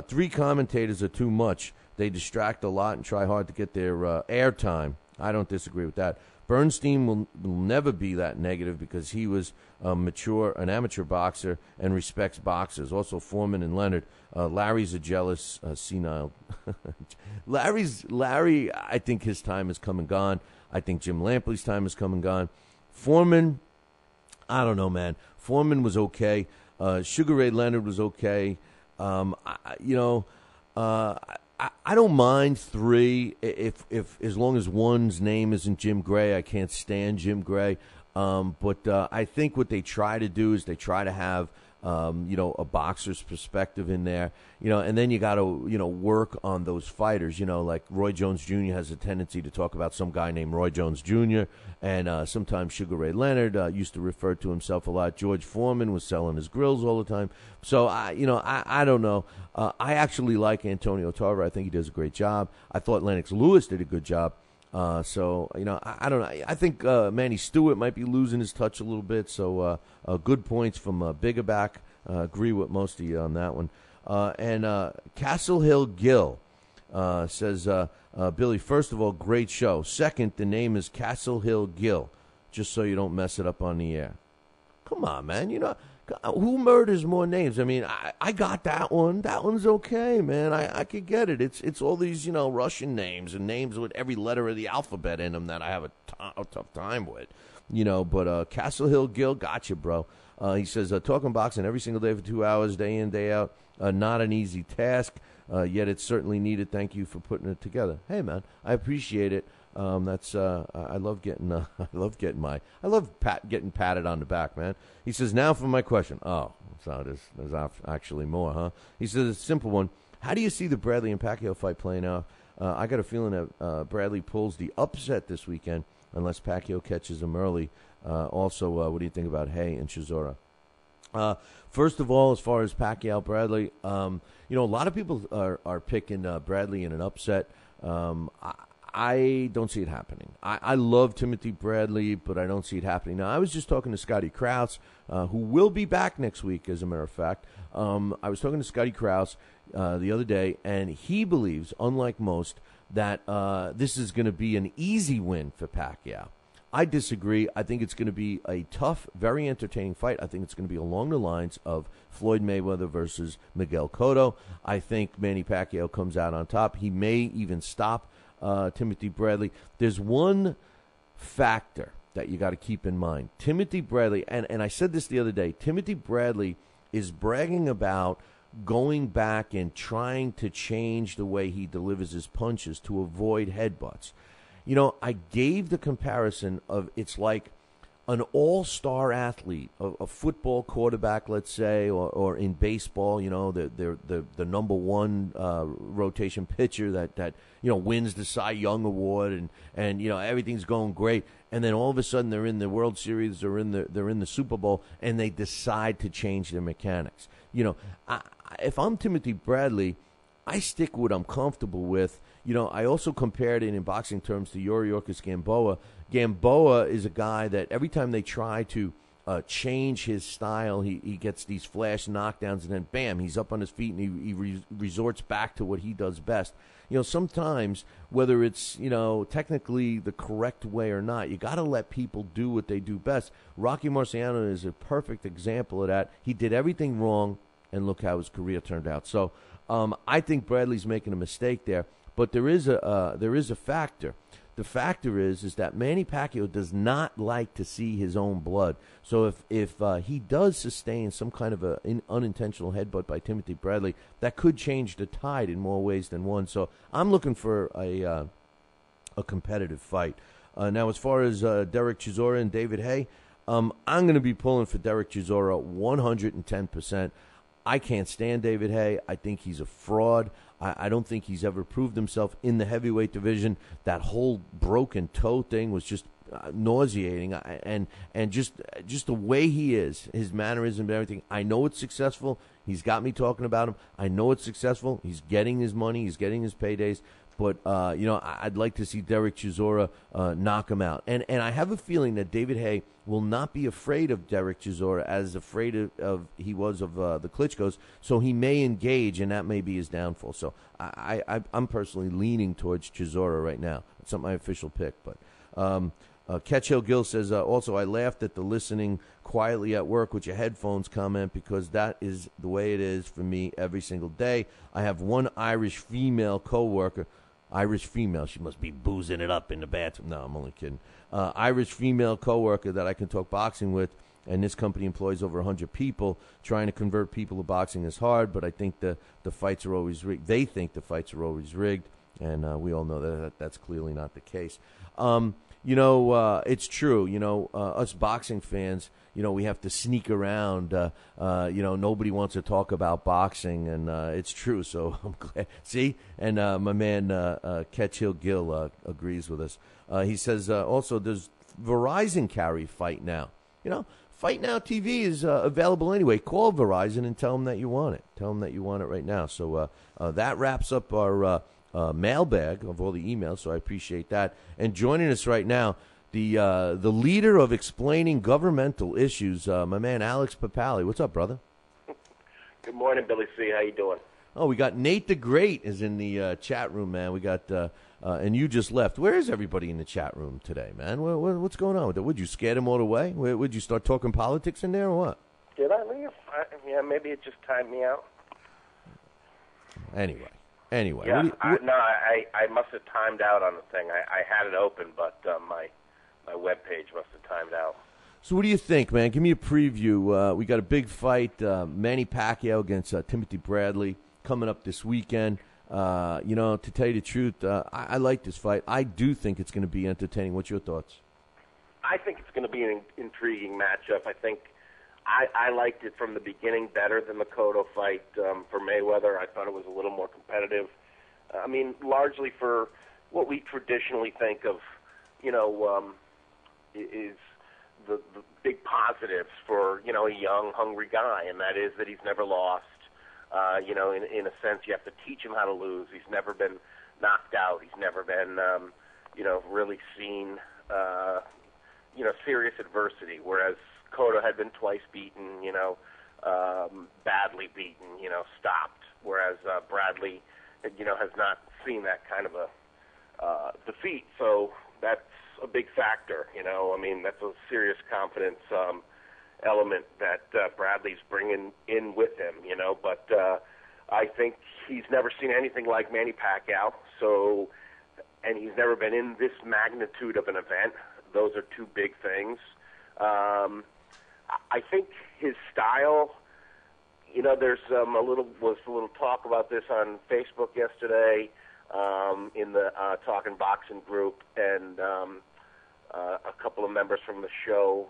D: 3 commentators are too much. They distract a lot and try hard to get their airtime. I don't disagree with that. Bernstein will never be that negative because he was an amateur boxer and respects boxers. Also, Foreman and Leonard. Larry's a jealous, senile. Larry, I think his time has come and gone. I think Jim Lampley's time has come and gone. Foreman, I don't know, man. Foreman was okay. Sugar Ray Leonard was okay. I don't mind 3 if as long as one's name isn't Jim Gray. I can't stand Jim Gray. But I think what they try to do is they try to have a boxer's perspective in there, and then you got to, work on those fighters, like Roy Jones Jr. has a tendency to talk about some guy named Roy Jones Jr., and sometimes Sugar Ray Leonard used to refer to himself a lot. George Foreman was selling his grills all the time. So, I don't know. I actually like Antonio Tarver. I think he does a great job. I thought Lennox Lewis did a good job. I don't know. I think Manny Stewart might be losing his touch a little bit. So good points from Biggerback. Agree with most of you on that one. And Castle Hill Gill says, Billy, first of all, great show. Second, the name is Castle Hill Gill, just so you don't mess it up on the air. Come on, man. Who murders more names? I mean, I got that one. That one's okay, man. I could get it. It's all these, Russian names and names with every letter of the alphabet in them that I have a tough time with. But Castle Hill Gill, gotcha, bro. He says, talking boxing every single day for 2 hours, day in, day out, not an easy task, yet it's certainly needed. Thank you for putting it together. Hey, man, I appreciate it. I love getting getting patted on the back, man. He says, now for my question. Oh, so there's actually more, huh? He says, it's a simple one. How do you see the Bradley and Pacquiao fight playing out? I got a feeling that Bradley pulls the upset this weekend unless Pacquiao catches him early. Also, what do you think about Haye and Chisora? First of all, as far as Pacquiao Bradley, a lot of people are picking Bradley in an upset. I don't see it happening. I love Timothy Bradley, but I don't see it happening. Now, I was just talking to Scotty Krause, who will be back next week, as a matter of fact. I was talking to Scotty Krause the other day, and he believes, unlike most, that this is going to be an easy win for Pacquiao. I disagree. I think it's going to be a tough, very entertaining fight. I think it's going to be along the lines of Floyd Mayweather versus Miguel Cotto. I think Manny Pacquiao comes out on top. He may even stop Timothy Bradley. There's one factor that you got to keep in mind. Timothy Bradley, and I said this the other day, Timothy Bradley is bragging about going back and trying to change the way he delivers his punches to avoid headbutts. I gave the comparison of it's like an all-star athlete, a football quarterback, let's say, or in baseball, the number one rotation pitcher that wins the Cy Young Award and everything's going great, and then all of a sudden they're in the World Series or they're in the Super Bowl and they decide to change their mechanics. If I'm Timothy Bradley, I stick with what I'm comfortable with. I also compared it in boxing terms to Yuriorkis Gamboa. Gamboa is a guy that every time they try to change his style, he gets these flash knockdowns, and then bam, he's up on his feet and he resorts back to what he does best. Sometimes, whether it's, technically the correct way or not, you got to let people do what they do best. Rocky Marciano is a perfect example of that. He did everything wrong, and look how his career turned out. So I think Bradley's making a mistake there. But there is a factor. The factor is that Manny Pacquiao does not like to see his own blood. So if he does sustain some kind of an unintentional headbutt by Timothy Bradley, that could change the tide in more ways than one. So I'm looking for a competitive fight. Now, as far as Derek Chisora and David Haye, I'm going to be pulling for Derek Chisora 110%. I can't stand David Haye. I think he's a fraud. I don't think he's ever proved himself in the heavyweight division. That whole broken toe thing was just nauseating. And just the way he is, his mannerism and everything. I know it's successful. He's got me talking about him. I know it's successful. He's getting his money. He's getting his paydays. But, I'd like to see Derek Chisora knock him out. And I have a feeling that David Haye will not be afraid of Derek Chisora as afraid of he was of the Klitschko's. So he may engage, and that may be his downfall. So I'm personally leaning towards Chisora right now. It's not my official pick. But Catch Hill Gill says, also, I laughed at the listening quietly at work with your headphones comment because that is the way it is for me every single day. I have one Irish female coworker. Irish female, she must be boozing it up in the bathroom. No, I'm only kidding. Irish female coworker that I can talk boxing with, and this company employs over 100 people. Trying to convert people to boxing is hard, but I think the fights are always rigged. They think the fights are always rigged, and we all know that that's clearly not the case. It's true. Us boxing fans, we have to sneak around. Nobody wants to talk about boxing, and it's true. So I'm glad. See? And my man Catch Hill Gill agrees with us. He says, also, does Verizon carry Fight Now? Fight Now TV is available anyway. Call Verizon and tell them that you want it. Tell them that you want it right now. So that wraps up our mailbag of all the emails, so I appreciate that. And joining us right now, the leader of explaining governmental issues, my man Alex Papali. What's up, brother?
S: Good morning, Billy C. How you doing?
D: Oh, we got Nate the Great is in the chat room, man. We got, and you just left. Where is everybody in the chat room today, man? What's going on with it? Would you scare them all away? Would you start talking politics in there or what?
S: Did I leave? Maybe it just timed me out.
D: Anyway.
S: Yeah, I must have timed out on the thing. I had it open, but my webpage must have timed out.
D: So what do you think, man? Give me a preview. We got a big fight, Manny Pacquiao against Timothy Bradley coming up this weekend. To tell you the truth, I like this fight. I do think it's going to be entertaining. What's your thoughts?
S: I think it's going to be an intriguing matchup. I think I liked it from the beginning better than the Cotto fight for Mayweather. I thought it was a little more competitive. Largely for what we traditionally think of, is the big positives for, a young, hungry guy, and that is that he's never lost. In a sense, you have to teach him how to lose. He's never been knocked out. He's never been, really seen, serious adversity, whereas Cotto had been twice beaten, badly beaten, stopped, whereas Bradley, has not seen that kind of a defeat. So that's a big factor, that's a serious confidence element that Bradley's bringing in with him, but I think he's never seen anything like Manny Pacquiao, and he's never been in this magnitude of an event. Those are two big things. I think his style, there's a little talk about this on Facebook yesterday in the Talking Boxing group, and a couple of members from the show,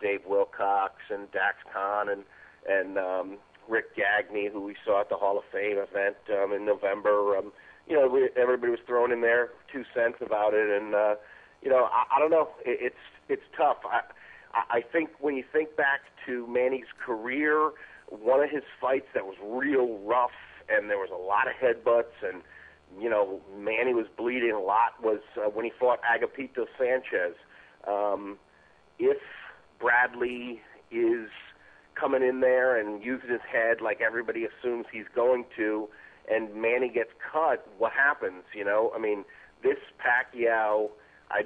S: Dave Wilcox and Dax Khan and Rick Gagney, who we saw at the Hall of Fame event in November. Everybody was throwing in their 2 cents about it, and I don't know. It's tough. I think when you think back to Manny's career, one of his fights that was real rough and there was a lot of headbutts and, Manny was bleeding a lot was when he fought Agapito Sanchez. If Bradley is coming in there and using his head like everybody assumes he's going to, and Manny gets cut, what happens, This Pacquiao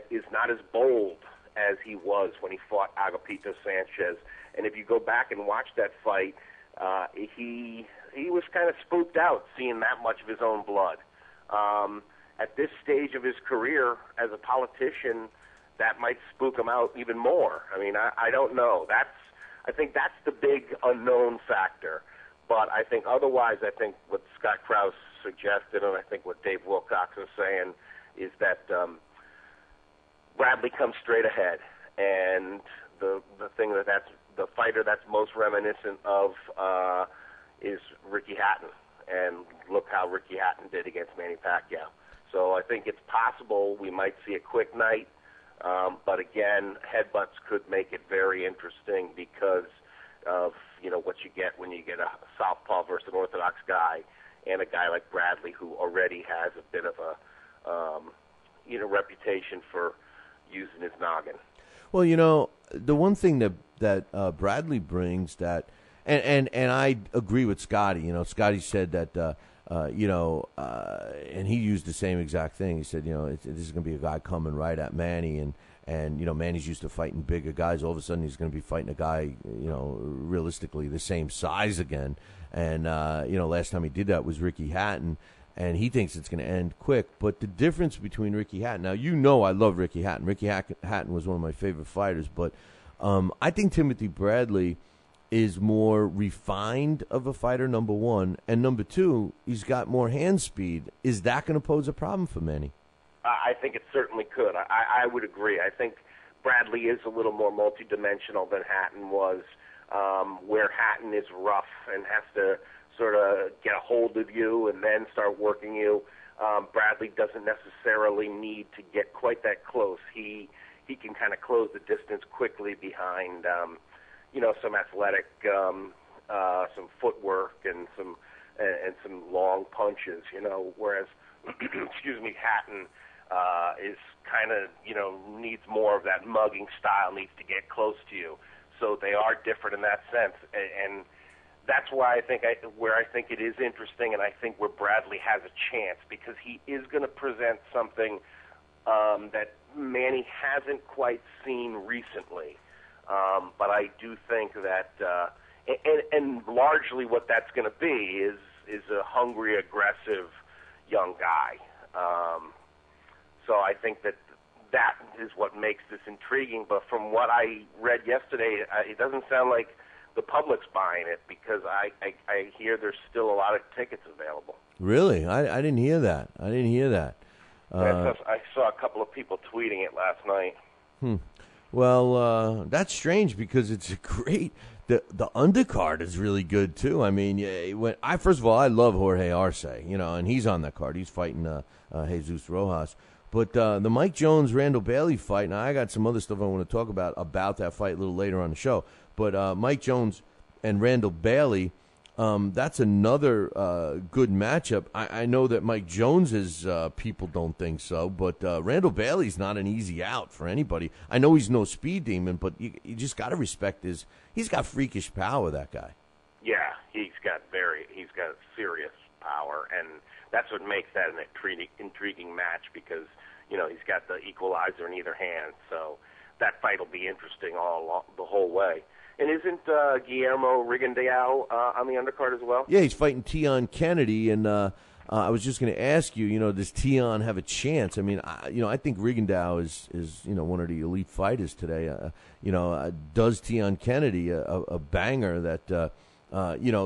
S: is not as bold as he was when he fought Agapito Sanchez. And if you go back and watch that fight, he was kind of spooked out seeing that much of his own blood. At this stage of his career as a politician, that might spook him out even more. I don't know. I think that's the big unknown factor. But I think otherwise, I think what Scott Krause suggested, and I think what Dave Wilcox is saying, is that Bradley comes straight ahead, and the thing that's the fighter that's most reminiscent of is Ricky Hatton, and look how Ricky Hatton did against Manny Pacquiao. So I think it's possible we might see a quick night. But again, headbutts could make it very interesting because of what you get when you get a southpaw versus an orthodox guy, and a guy like Bradley who already has a bit of a reputation for using his noggin.
D: Well, the one thing that Bradley brings that, and I agree with Scotty. Scotty said that, and he used the same exact thing. He said, this is going to be a guy coming right at Manny, and Manny's used to fighting bigger guys. All of a sudden, he's going to be fighting a guy, realistically the same size again. And last time he did that was Ricky Hatton. And he thinks it's going to end quick. But the difference between Ricky Hatton... Now, I love Ricky Hatton. Ricky Hatton was one of my favorite fighters. But I think Timothy Bradley is more refined of a fighter, number one. And number two, he's got more hand speed. Is that going to pose a problem for Manny?
S: I think it certainly could. I would agree. I think Bradley is a little more multidimensional than Hatton was, where Hatton is rough and has to sort of get a hold of you and then start working you. Bradley doesn't necessarily need to get quite that close. He can kind of close the distance quickly behind, some athletic, some footwork and some long punches. Whereas, Hatton is kind of needs more of that mugging style, needs to get close to you. So they are different in that sense, and that's why I think it is interesting, and I think where Bradley has a chance, because he is going to present something that Manny hasn't quite seen recently. But I do think that, and largely what that's going to be is a hungry, aggressive young guy. So I think that is what makes this intriguing. But from what I read yesterday, it doesn't sound like the public's buying it, because I hear there's still a lot of tickets available.
D: Really? I didn't hear that.
S: I saw a couple of people tweeting it last night.
D: Well, that's strange because it's a great. The undercard is really good too. I mean, first of all, I love Jorge Arce, and he's on that card. He's fighting Jesus Rojas. But the Mike Jones-Randall Bailey fight, and I got some other stuff I want to talk about that fight a little later on the show. But Mike Jones and Randall Bailey, that's another good matchup. I know that Mike Jones's people don't think so, but Randall Bailey's not an easy out for anybody. I know he's no speed demon, but you just got to respect he's got freakish power, that guy.
S: Yeah, he's got serious power, and that's what makes that an intriguing match, because he's got the equalizer in either hand. So that fight will be interesting the whole way. And isn't Guillermo Rigondeaux on the undercard as well?
D: Yeah, he's fighting Tion Kennedy, and I was just going to ask you, does Tion have a chance? I mean, I think Rigondeaux is one of the elite fighters today. Does Tion Kennedy, a banger that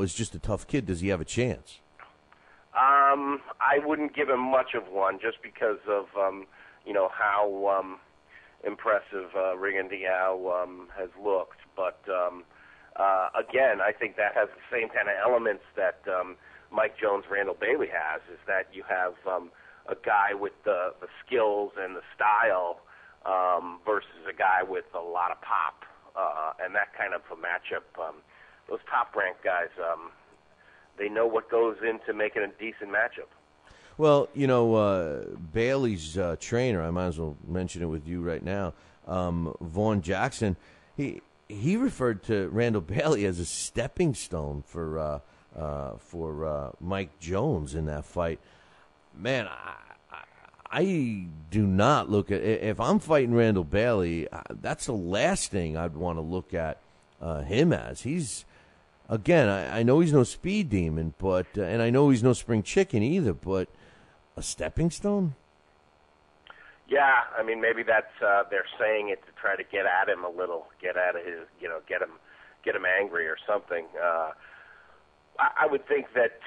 D: is just a tough kid, does he have a chance?
S: I wouldn't give him much of one, just because of how impressive Rigondeaux has looked. But again, I think that has the same kind of elements that Mike Jones-Randall Bailey has, is that you have a guy with the skills and the style versus a guy with a lot of pop, and that kind of a matchup. Those top-ranked guys, they know what goes into making a decent matchup.
D: Well, Bailey's trainer, I might as well mention it with you right now, Vaughn Jackson, he referred to Randall Bailey as a stepping stone for Mike Jones in that fight. Man, I do not look at, if I'm fighting Randall Bailey, that's the last thing I'd want to look at him as. He's, again, I know he's no speed demon, but and I know he's no spring chicken either, but a stepping stone?
S: Yeah, I mean, maybe that's they're saying it to try to get at him a little, get at his, get him angry or something. I would think that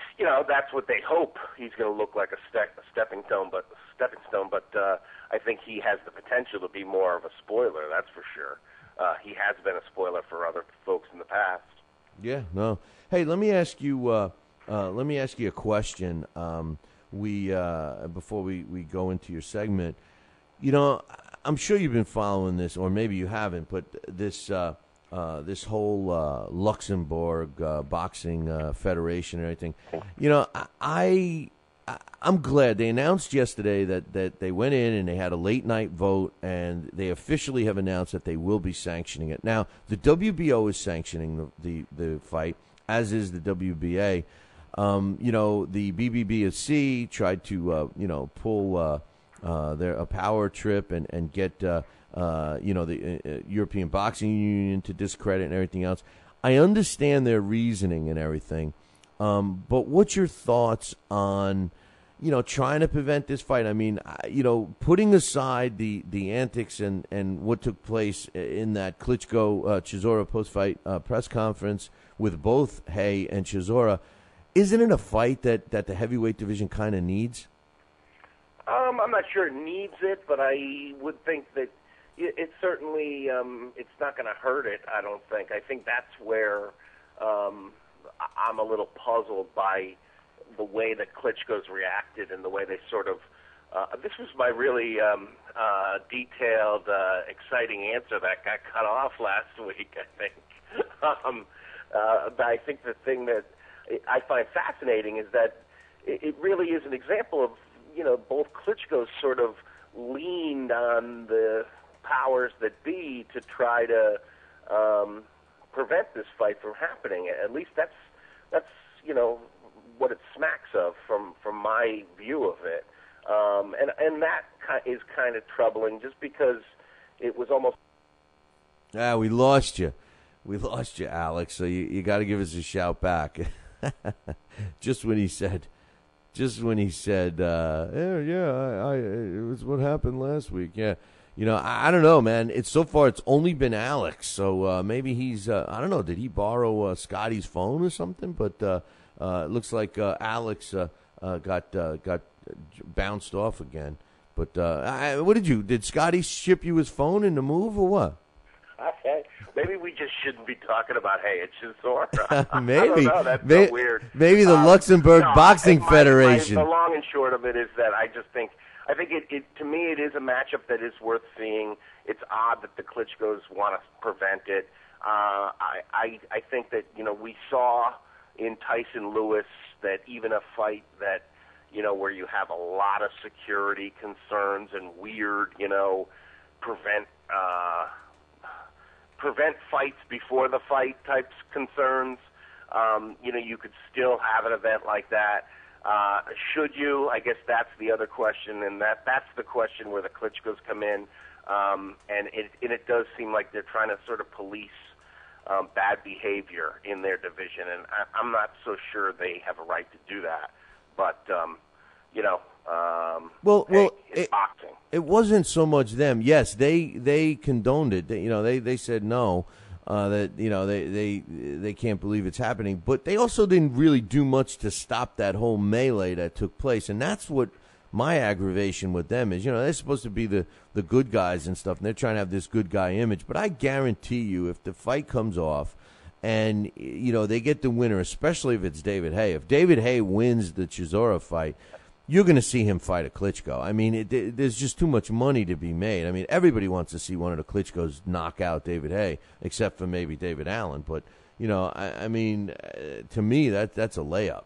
S: that's what they hope. He's going to look like a stepping stone, but I think he has the potential to be more of a spoiler. That's for sure. He has been a spoiler for other folks in the past.
D: Yeah, no. Hey, let me ask you a question. Before we go into your segment, I'm sure you've been following this, or maybe you haven't, but this this whole Luxembourg boxing federation and everything. You know, I'm glad they announced yesterday that they went in and they had a late night vote, and they officially have announced that they will be sanctioning it. Now, the WBO is sanctioning the fight, as is the WBA. You know, the BBBSC tried to pull a power trip and get the European Boxing Union to discredit and everything else. I understand their reasoning and everything, but what's your thoughts on trying to prevent this fight? I mean, putting aside the antics and what took place in that Klitschko-Chisora post-fight press conference with both Haye and Chisora, isn't it a fight that the heavyweight division kind of needs?
S: I'm not sure it needs it, but I would think that it certainly it's not going to hurt it, I don't think. I think that's where I'm a little puzzled by the way that Klitschko's reacted and the way they sort of this was my really detailed, exciting answer that got cut off last week, I think. But I think the thing that I find fascinating is that it really is an example of, both Klitschko's sort of leaned on the powers that be to try to prevent this fight from happening. At least that's what it smacks of from my view of it. And that is kind of troubling, just because it was almost.
D: We lost you. We lost you, Alex. So you got to give us a shout back. Just when he said, it was what happened last week. Yeah. I don't know, man. So far it's only been Alex. So maybe he's, I don't know, did he borrow Scotty's phone or something? But it looks like Alex got bounced off again. But did Scotty ship you his phone in the move or what?
S: Okay. Maybe we just shouldn't be talking about Haye and Chisora.
D: Maybe.
S: I don't know. That's so weird.
D: Maybe the Luxembourg Boxing Federation.
S: The long and short of it is that I think it to me it is a matchup that is worth seeing. It's odd that the Klitschkos want to prevent it. I think that we saw in Tyson Lewis that even a fight that where you have a lot of security concerns and weird prevent fights before the fight types concerns. You could still have an event like that. Should you? I guess that's the other question, and that's the question where the Klitschkos come in. And it does seem like they're trying to sort of police bad behavior in their division, and I'm not so sure they have a right to do that. But it's boxing.
D: It wasn't so much them. Yes, they condoned it. They said no. That they can't believe it's happening, but they also didn't really do much to stop that whole melee that took place, and that's what my aggravation with them is. They're supposed to be the good guys and stuff, and they're trying to have this good guy image. But I guarantee you, if the fight comes off and they get the winner, especially if it's David Haye, if David Haye wins the Chisora fight, you're going to see him fight a Klitschko. I mean, there's just too much money to be made. I mean, everybody wants to see one of the Klitschkos knock out David Haye, except for maybe David Allen. But, I mean, to me, that's a layup.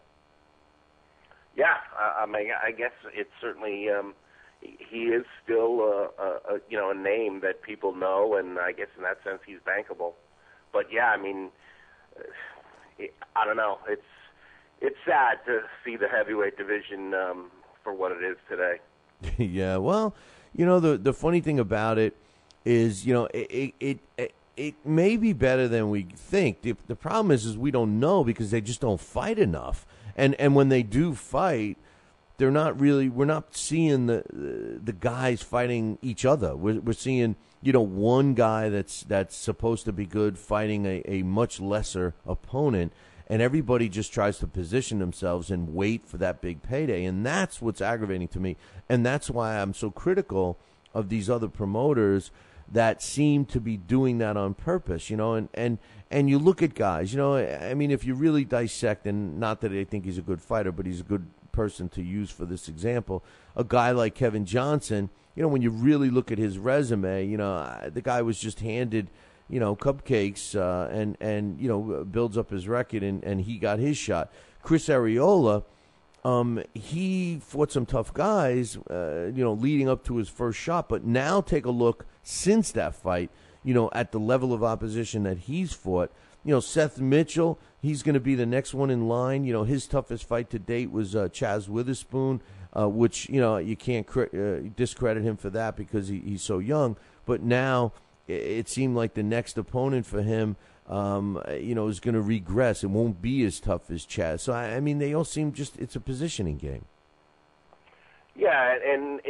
S: Yeah, I guess it's certainly he is still a name that people know, and I guess in that sense he's bankable. But, yeah, I mean, I don't know. It's sad to see the heavyweight division for what it is today.
D: Yeah, well, the funny thing about it is, it may be better than we think. The problem is we don't know because they just don't fight enough. And when they do fight, we're not seeing the guys fighting each other. We're seeing, one guy that's supposed to be good fighting a much lesser opponent. And everybody just tries to position themselves and wait for that big payday. And that's what's aggravating to me. And that's why I'm so critical of these other promoters that seem to be doing that on purpose, and you look at guys, I mean, if you really dissect, and not that I think he's a good fighter, but he's a good person to use for this example, a guy like Kevin Johnson, when you really look at his resume, the guy was just handed, cupcakes and builds up his record, and he got his shot. Chris Arreola, he fought some tough guys, leading up to his first shot. But now take a look since that fight, at the level of opposition that he's fought. Seth Mitchell, he's going to be the next one in line. His toughest fight to date was Chaz Witherspoon, which, you can't discredit him for that because he's so young. But now it seemed like the next opponent for him, is going to regress. It won't be as tough as Chaz. So, they all seem it's a positioning game.
S: Yeah, and,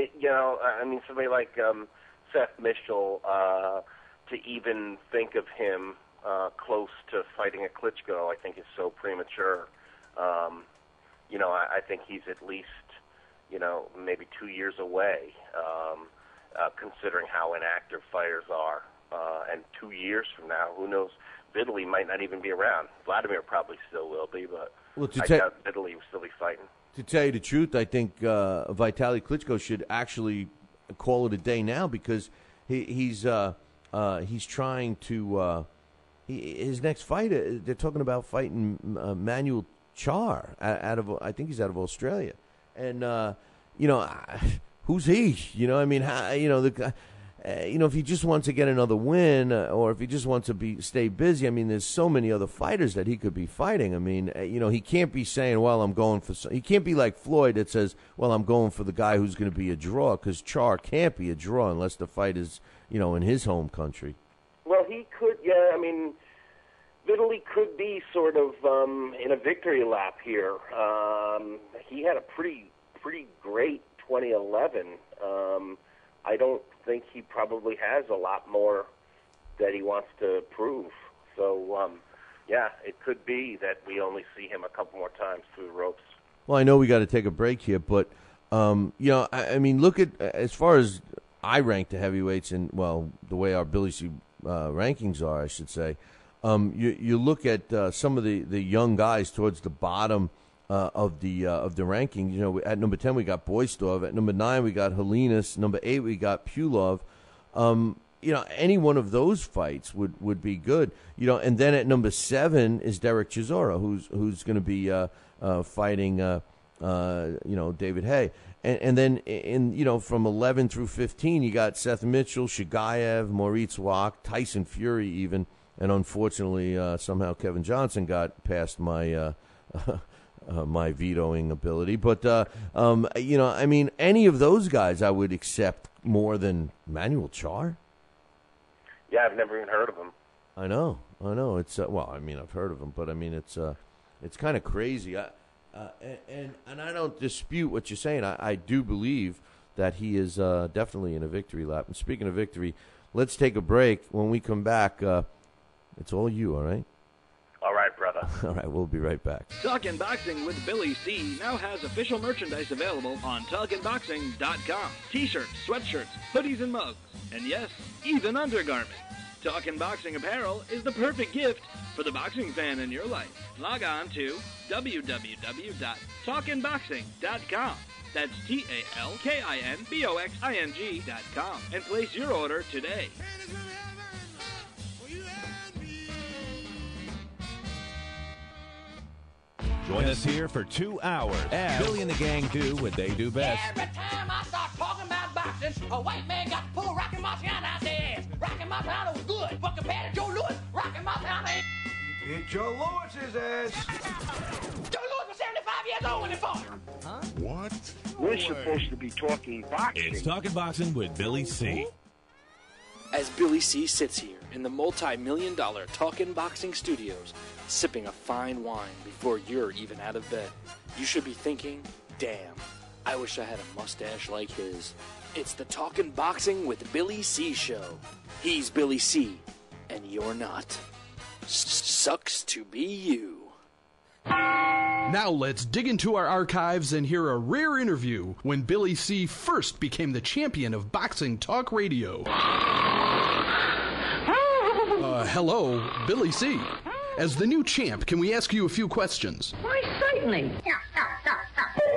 S: somebody like Seth Mitchell, to even think of him close to fighting a Klitschko, I think is so premature. I think he's at least, maybe 2 years away, considering how inactive fighters are. And 2 years from now, who knows? Vitaly might not even be around. Vladimir probably still will be, but I doubt Vitaly will still be fighting. To
D: tell you the truth, I think Vitaly Klitschko should actually call it a day now because he's trying to his next fight. They're talking about fighting Manuel Char out of, I think he's out of Australia, and who's he? The guy. If he just wants to get another win, or if he just wants to stay busy, there's so many other fighters that he could be fighting. He can't be saying, well, I'm going for... He can't be like Floyd that says, well, I'm going for the guy who's going to be a draw, because Char can't be a draw unless the fight is, in his home country.
S: Well, he could, yeah, Vitaly could be sort of in a victory lap here. He had a pretty great 2011. I don't think he probably has a lot more that he wants to prove. So, it could be that we only see him a couple more times through the ropes.
D: Well, I know we got to take a break here, but, look at, as far as I rank the heavyweights and, the way our Billy C rankings are, I should say, you look at some of the young guys towards the bottom of the ranking. At number 10 we got Boystov. At number 9 we got Helinas. Number 8 we got Pulov. Any one of those fights would be good. And then at number 7 is Derek Chisora, who's going to be fighting David Haye. And then from 11 through 15 you got Seth Mitchell, Shigaev, Moritz Wach, Tyson Fury even, and unfortunately somehow Kevin Johnson got past my my vetoing ability. But, any of those guys I would accept more than Manuel Char.
S: Yeah, I've never even heard of him.
D: I know. It's, I've heard of him, but, it's kind of crazy. And I don't dispute what you're saying. I do believe that he is definitely in a victory lap. And speaking of victory, let's take a break. When we come back, it's all you, all right?
S: All right, brother.
D: All right, we'll be right back.
B: Talkin' Boxing with Billy C. now has official merchandise available on TalkinBoxing.com. T-shirts, sweatshirts, hoodies, and mugs. And yes, even undergarments. Talkin' Boxing apparel is the perfect gift for the boxing fan in your life. Log on to www.talkinboxing.com. That's TalkinBoxing.com and place your order today.
N: Join us here for 2 hours as Billy and the gang do what they do best.
T: Every time I start talking about boxing, a white man got to pull Rocky Marciano out their ass. Rocky Marciano was good, but compared to Joe Louis, Rocky Marciano ain't...
A: Hit Joe Louis's ass.
T: Joe Louis was 75 years old when he fought.
J: Huh? What?
O: We're supposed to be talking boxing.
N: It's Talking Boxing with Billy C.
B: As Billy C. sits here in the multi-million-dollar Talkin' Boxing Studios, sipping a fine wine before you're even out of bed, you should be thinking, damn, I wish I had a mustache like his. It's the Talkin' Boxing with Billy C. show. He's Billy C., and you're not. Sucks to be you.
U: Now let's dig into our archives and hear a rare interview when Billy C. first became the champion of boxing talk radio. Hello, Billy C. As the new champ, can we ask you a few questions?
V: Why, certainly.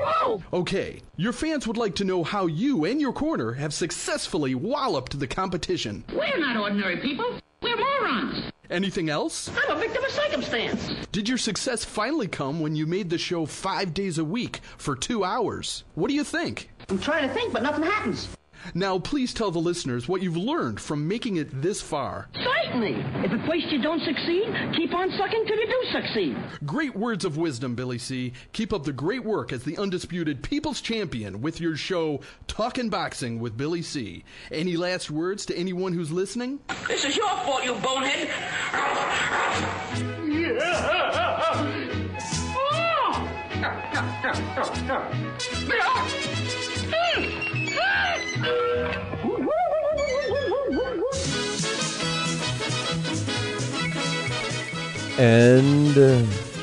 K: Whoa!
U: Okay, your fans would like to know how you and your corner have successfully walloped the competition.
K: We're not ordinary people. We're morons.
U: Anything else?
K: I'm a victim of circumstance.
U: Did your success finally come when you made the show 5 days a week for 2 hours? What do you think?
K: I'm trying to think, but nothing happens.
U: Now, please tell the listeners what you've learned from making it this far.
K: Certainly. If at first you don't succeed, keep on sucking till you do succeed.
U: Great words of wisdom, Billy C. Keep up the great work as the undisputed People's Champion with your show, Talkin' Boxing with Billy C. Any last words to anyone who's listening?
T: This is your fault, you bonehead.
D: And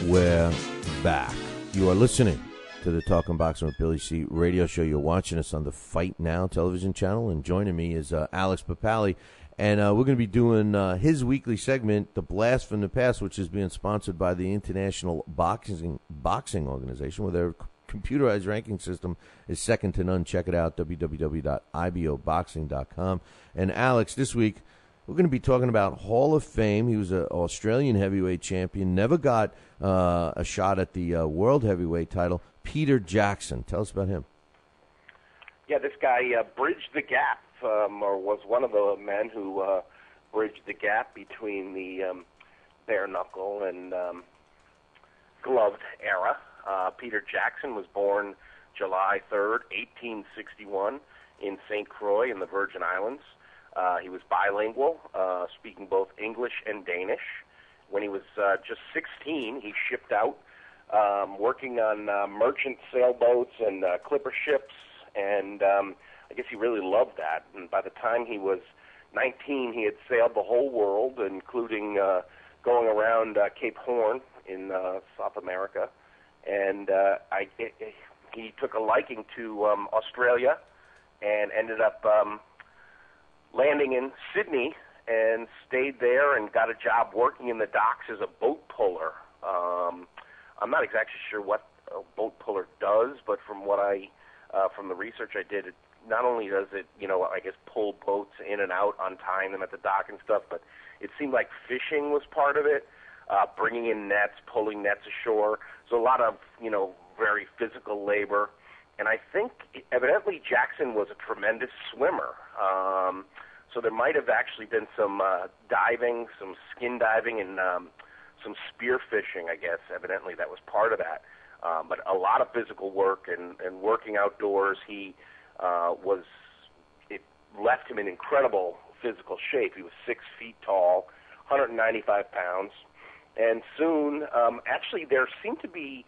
D: we're back. You are listening to the Talking Boxing with Billy C. radio show. You're watching us on the Fight Now television channel, and joining me is Alex Papali. And we're going to be doing his weekly segment, The Blast from the Past, which is being sponsored by the International Boxing Organization, where their computerized ranking system is second to none. Check it out, www.iboboxing.com. And Alex, this week, we're going to be talking about Hall of Fame. He was an Australian heavyweight champion, never got a shot at the world heavyweight title. Peter Jackson. Tell us about him.
S: Yeah, this guy bridged the gap, or was one of the men who bridged the gap between the bare knuckle and gloved era. Peter Jackson was born July 3rd, 1861, in St. Croix in the Virgin Islands. He was bilingual, speaking both English and Danish. When he was just 16, he shipped out, working on merchant sailboats and clipper ships, and I guess he really loved that. And by the time he was 19, he had sailed the whole world, including going around Cape Horn in South America. And he took a liking to Australia and ended up landing in Sydney and stayed there and got a job working in the docks as a boat puller. I'm not exactly sure what a boat puller does, but from what from the research I did, not only does it, I guess pull boats in and out, untying them at the dock and stuff, but it seemed like fishing was part of it, bringing in nets, pulling nets ashore. So a lot of, very physical labor. And I think, evidently, Jackson was a tremendous swimmer. So there might have actually been some diving, some skin diving, and some spear fishing, I guess. Evidently, that was part of that. But a lot of physical work and working outdoors. It left him in incredible physical shape. He was 6 feet tall, 195 pounds. And soon, actually, there seemed to be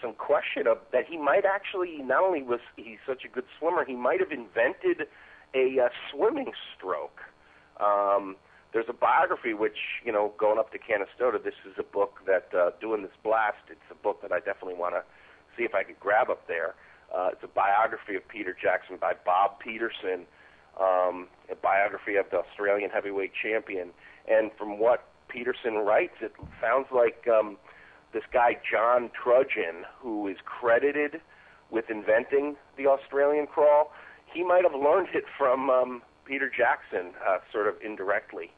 S: some question of that he might actually, not only was he such a good swimmer, he might have invented a swimming stroke. There's a biography which, going up to Canastota, this is a book that, doing this blast, it's a book that I definitely want to see if I could grab up there. It's a biography of Peter Jackson by Bob Peterson, a biography of the Australian heavyweight champion. And from what Peterson writes, it sounds like this guy John Trudgeon, who is credited with inventing the Australian crawl, he might have learned it from Peter Jackson, sort of indirectly.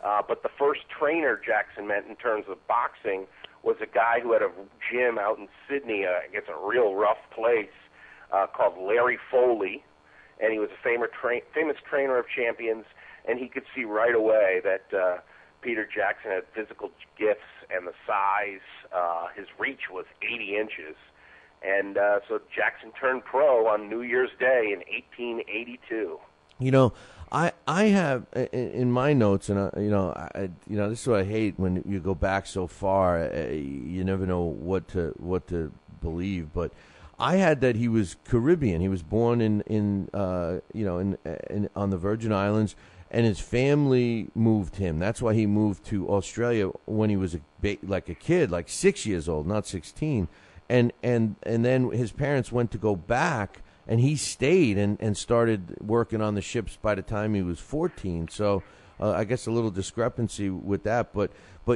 S: But the first trainer Jackson met in terms of boxing was a guy who had a gym out in Sydney, I guess a real rough place, called Larry Foley, and he was a famous trainer of champions, and he could see right away that Peter Jackson had physical gifts and the size. His reach was 80 inches. And so Jackson turned pro on New Year's Day in 1882.
D: I have in my notes, and this is what I hate when you go back so far. You never know what to believe. But I had that he was Caribbean. He was born in on the Virgin Islands, and his family moved him. That's why he moved to Australia when he was like a kid, like 6 years old, not 16. And then his parents went to go back, and he stayed and started working on the ships by the time he was 14. So I guess a little discrepancy with that. But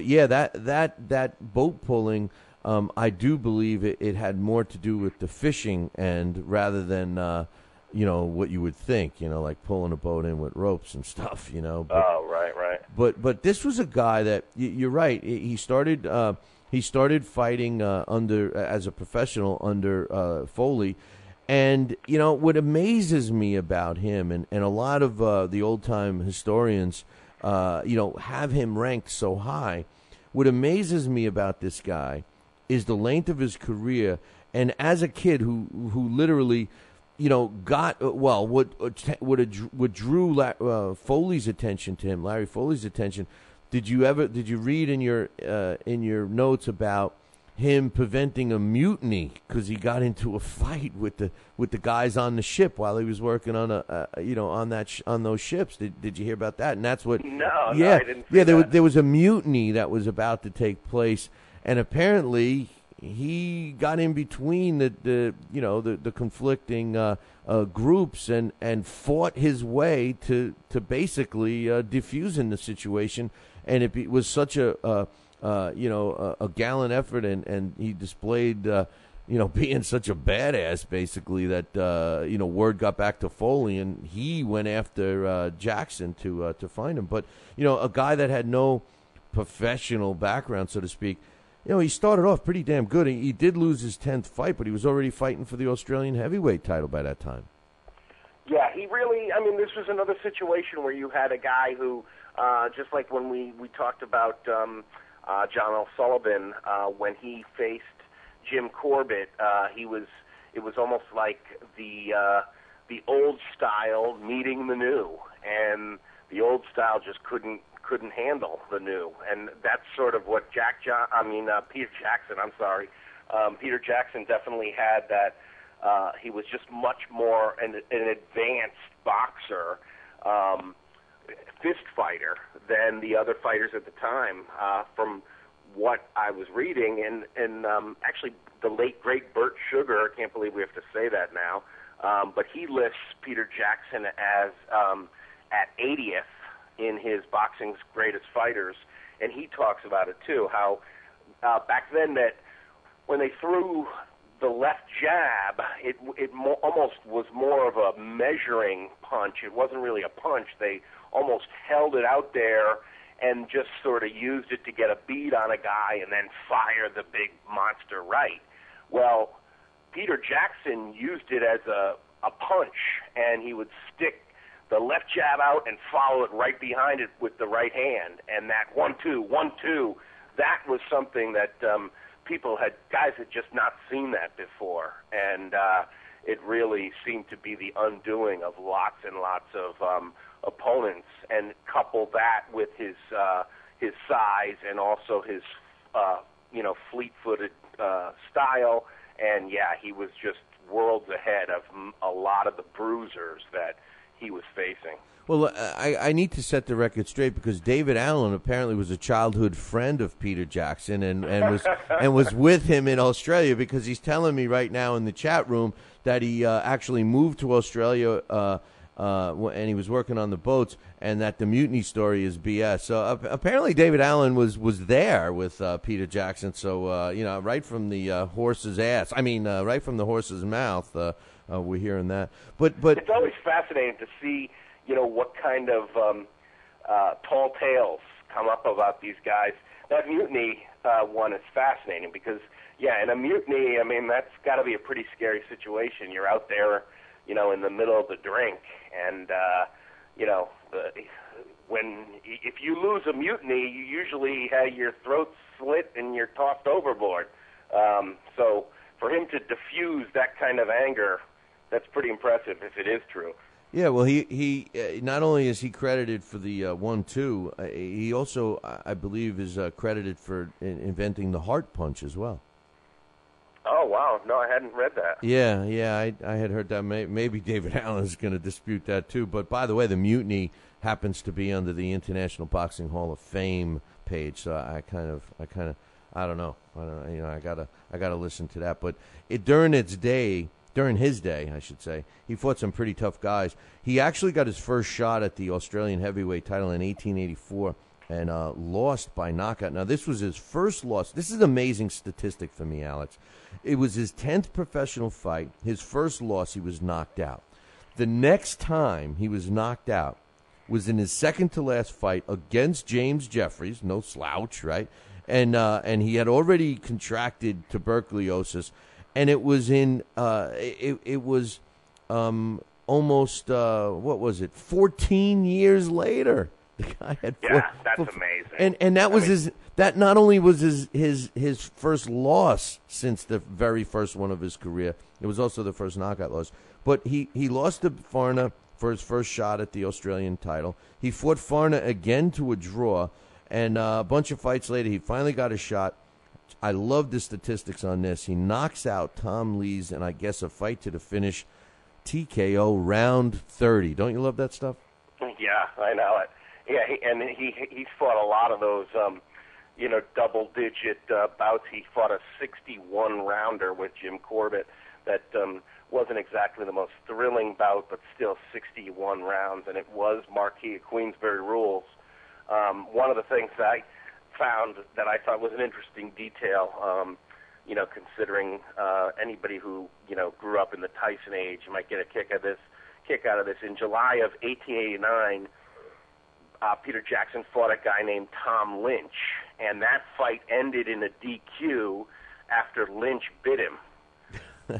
D: yeah, that boat pulling, I do believe it had more to do with the fishing end rather than what you would think, like pulling a boat in with ropes and stuff, But,
S: right.
D: But this was a guy that you're right. He started fighting as a professional under Foley. And, what amazes me about him, and a lot of the old-time historians, have him ranked so high, what amazes me about this guy is the length of his career. And as a kid who literally, got, what drew Foley's attention to him, Larry Foley's attention, did you read in your notes about him preventing a mutiny because he got into a fight with the guys on the ship while he was working on on those ships? Did you hear about that? And that's what.
S: No,
D: yeah,
S: no, I didn't.
D: Yeah, there was a mutiny that was about to take place, and apparently he got in between the conflicting groups and fought his way to basically defusing the situation, and it was such a gallant effort, and he displayed, being such a badass, basically, that, word got back to Foley, and he went after Jackson to find him. But, a guy that had no professional background, so to speak, he started off pretty damn good. He did lose his 10th fight, but he was already fighting for the Australian heavyweight title by that time.
S: Yeah, he really, this was another situation where you had a guy who, just like when we talked about John L. Sullivan, when he faced Jim Corbett, it was almost like the old style meeting the new, and the old style just couldn't handle the new, and that's sort of what Peter Jackson. I'm sorry, Peter Jackson definitely had that. He was just much more an advanced boxer, fist fighter than the other fighters at the time. From what I was reading, and actually the late great Burt Sugar, I can't believe we have to say that now, but he lists Peter Jackson as at 80th in his Boxing's Greatest Fighters, and he talks about it too, how back then that when they threw the left jab, it almost was more of a measuring punch. It wasn't really a punch. They almost held it out there and just sort of used it to get a bead on a guy and then fire the big monster right. Well, Peter Jackson used it as a punch, and he would stick the left jab out and follow it right behind it with the right hand. And that 1-2, 1-2, that was something that guys had just not seen that before. And it really seemed to be the undoing of lots and lots of opponents. And couple that with his size and also his fleet-footed style. And yeah, he was just worlds ahead of a lot of the bruisers that he was facing.
D: Well, I need to set the record straight because David Allen apparently was a childhood friend of Peter Jackson and was with him in Australia, because he's telling me right now in the chat room that he actually moved to Australia and he was working on the boats, and that the mutiny story is BS. So apparently David Allen was there with Peter Jackson. So right from the horse's ass. Right from the horse's mouth. We're hearing that. But
S: it's always fascinating to see, what kind of tall tales come up about these guys. That mutiny one is fascinating because, in a mutiny, that's got to be a pretty scary situation. You're out there, in the middle of the drink, and if you lose a mutiny, you usually have your throat slit and you're tossed overboard. So for him to diffuse that kind of anger, that's pretty impressive if it is true.
D: Yeah, well, he not only is he credited for the 1-2, he also, I believe, is credited for inventing the heart punch as well.
S: Oh, wow. No, I hadn't read that.
D: Yeah, I had heard that. Maybe David Allen is going to dispute that too. But by the way, the mutiny happens to be under the International Boxing Hall of Fame page, so I don't know. I gotta listen to that. But during his day, I should say, he fought some pretty tough guys. He actually got his first shot at the Australian heavyweight title in 1884 and lost by knockout. Now, this was his first loss. This is an amazing statistic for me, Alex. It was his 10th professional fight. His first loss, he was knocked out. The next time he was knocked out was in his second-to-last fight against James Jeffries, no slouch, right? And he had already contracted tuberculosis, and it was in it was almost what was it? 14 years later. The guy had
S: that's amazing.
D: And that was his. That not only was his first loss since the very first one of his career, it was also the first knockout loss. But he lost to Farna for his first shot at the Australian title. He fought Farna again to a draw, and a bunch of fights later, he finally got a shot. I love the statistics on this. He knocks out Tom Lees, and I guess a fight to the finish, TKO round 30. Don't you love that stuff?
S: Yeah, I know it. Yeah, he's fought a lot of those, double-digit bouts. He fought a 61-rounder with Jim Corbett that wasn't exactly the most thrilling bout, but still 61 rounds, and it was Marquis of Queensberry rules. One of the things that I found that I thought was an interesting detail, considering anybody who, grew up in the Tyson age might get a kick out of this. In July of 1889, Peter Jackson fought a guy named Tom Lynch, and that fight ended in a DQ after Lynch bit him.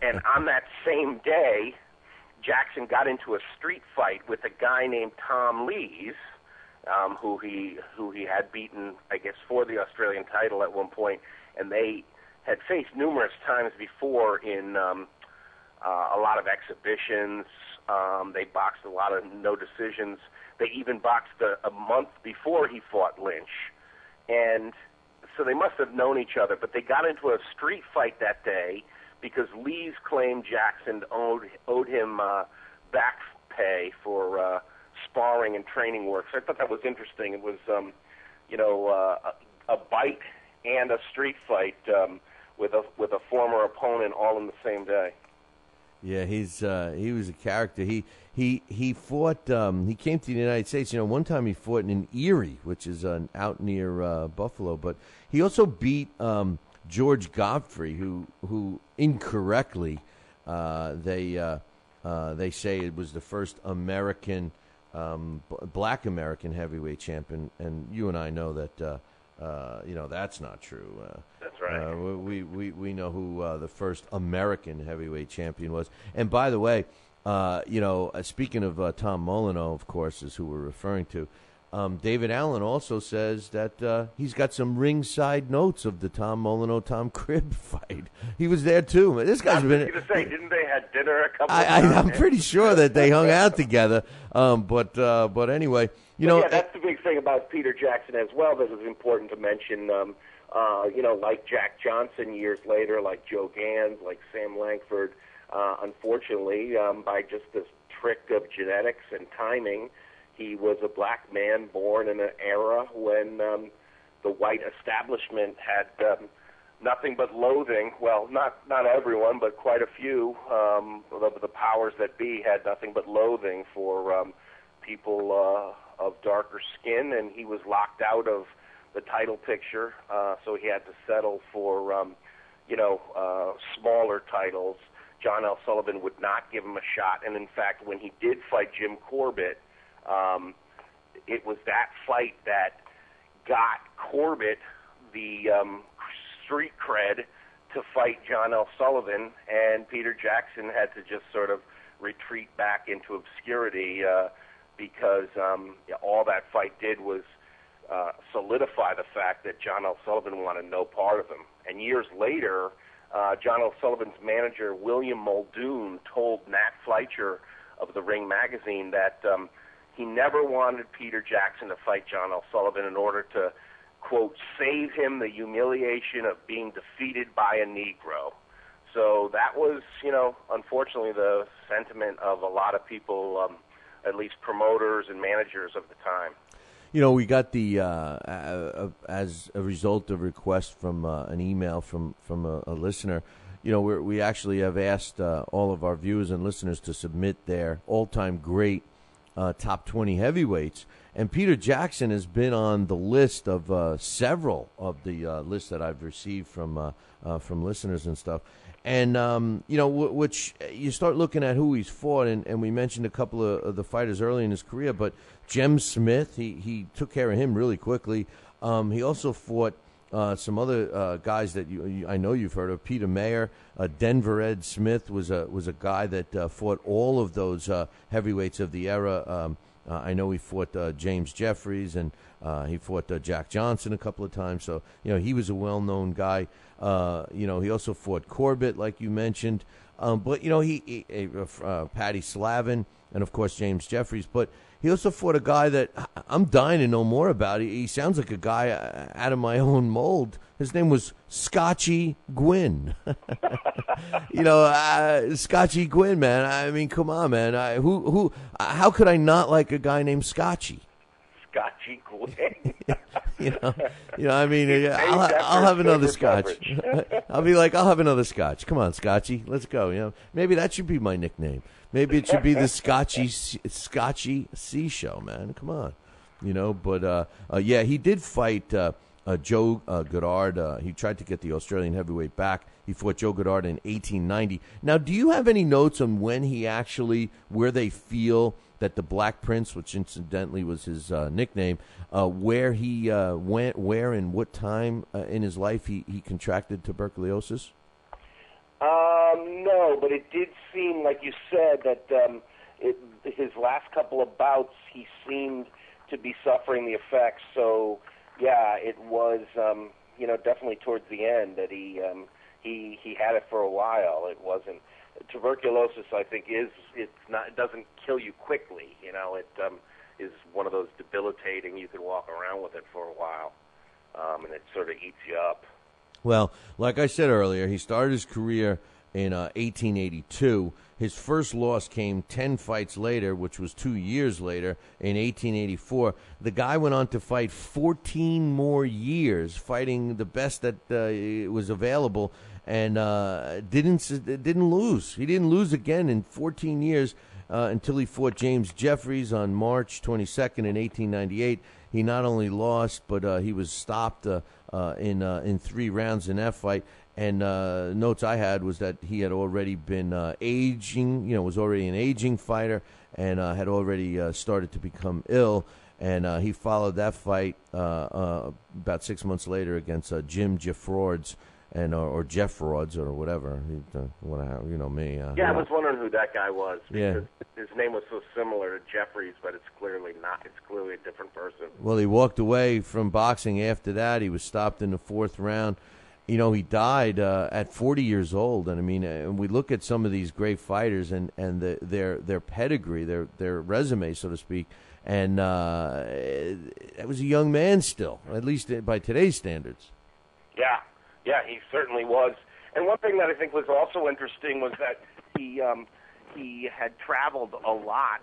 S: And on that same day, Jackson got into a street fight with a guy named Tom Lees, who he had beaten, I guess, for the Australian title at one point, and they had faced numerous times before in a lot of exhibitions. They boxed a lot of no decisions. They even boxed a month before he fought Lynch. And so they must have known each other, but they got into a street fight that day because Lees claimed Jackson owed him back pay for sparring and training work. So I thought that was interesting. It was, a bite and a street fight with a former opponent all in the same day.
D: Yeah, he was a character. He fought. He came to the United States. One time he fought in Erie, which is out near Buffalo. But he also beat George Godfrey, who incorrectly they say it was the first American, black American heavyweight champion, and you and I know that that's not true.
S: That's right.
D: We know who the first American heavyweight champion was. And by the way, speaking of Tom Molyneux, of course, is who we're referring to. David Allen also says that he's got some ringside notes of the Tom Molyneux-Tom Cribb fight. He was there too. This guy's been.
S: I was going to say, didn't they have dinner a couple of times?
D: I'm pretty sure that they hung out together. But anyway,
S: that's the big thing about Peter Jackson as well. That is important to mention. Like Jack Johnson years later, like Joe Gans, like Sam Langford. Unfortunately, by just this trick of genetics and timing, he was a black man born in an era when the white establishment had nothing but loathing. Well, not everyone, but quite a few of the powers that be had nothing but loathing for people of darker skin, and he was locked out of the title picture, so he had to settle for smaller titles. John L. Sullivan would not give him a shot, and in fact, when he did fight Jim Corbett, it was that fight that got Corbett the street cred to fight John L. Sullivan, and Peter Jackson had to just sort of retreat back into obscurity because all that fight did was solidify the fact that John L. Sullivan wanted no part of him. And years later, John L. Sullivan's manager, William Muldoon, told Nat Fleischer of the Ring magazine that he never wanted Peter Jackson to fight John L. Sullivan in order to, quote, save him the humiliation of being defeated by a Negro. So that was, unfortunately the sentiment of a lot of people, at least promoters and managers of the time.
D: We got the as a result of request from an email from a listener. We actually have asked all of our viewers and listeners to submit their all-time great top 20 heavyweights, And Peter Jackson has been on the list of several of the lists that I've received from listeners and stuff. And, which you start looking at who he's fought, and we mentioned a couple of the fighters early in his career, but Jem Smith, he took care of him really quickly. He also fought some other guys that I know you've heard of. Peter Mayer, Denver Ed Smith was a guy that fought all of those heavyweights of the era. I know he fought James Jeffries, and he fought Jack Johnson a couple of times. So, he was a well-known guy. He also fought Corbett, like you mentioned. But, he Patty Slavin, and, of course, James Jeffries. But he also fought a guy that I'm dying to know more about. He sounds like a guy out of my own mold. His name was Scotchy Gwynn. Scotchy Gwynn, man. I mean, come on, man. How could I not like a guy named Scotchy?
S: Scotchy Gwynn.
D: I'll have another scotch. I'll be like, I'll have another scotch. Come on, Scotchy, let's go. Maybe that should be my nickname. Maybe it should be the Scotchy C Show, man. Come on, But he did fight Joe Goddard. He tried to get the Australian heavyweight back. He fought Joe Goddard in 1890. Now, do you have any notes on where they feel that the Black Prince, which incidentally was his nickname, where he went, where and what time in his life he contracted tuberculosis?
S: No, but it did seem, like you said, that his last couple of bouts, he seemed to be suffering the effects. So, yeah, it was, definitely towards the end that he had it for a while. It wasn't tuberculosis. I think it doesn't kill you quickly. It is one of those debilitating. You can walk around with it for a while, and it sort of eats you up.
D: Well, like I said earlier, he started his career in 1882. His first loss came 10 fights later, which was 2 years later, in 1884. The guy went on to fight 14 more years, fighting the best that was available, and didn't lose. He didn't lose again in 14 years until he fought James Jeffries on March 22nd in 1898. He not only lost, but he was stopped in 3 rounds in that fight. And notes I had was that he had already been aging, was already an aging fighter, and had already started to become ill. And he followed that fight about 6 months later against Jim Jeffrods, or Jeffrods or whatever. Me.
S: I was wondering who that guy was.
D: Yeah.
S: His name was so similar to Jeffries, but it's clearly not. It's clearly a different person.
D: Well, he walked away from boxing after that. He was stopped in the 4th round. He died at 40 years old. And, I mean, we look at some of these great fighters and their pedigree, their resume, so to speak, and that was a young man still, at least by today's standards.
S: Yeah, he certainly was. And one thing that I think was also interesting was that he had traveled a lot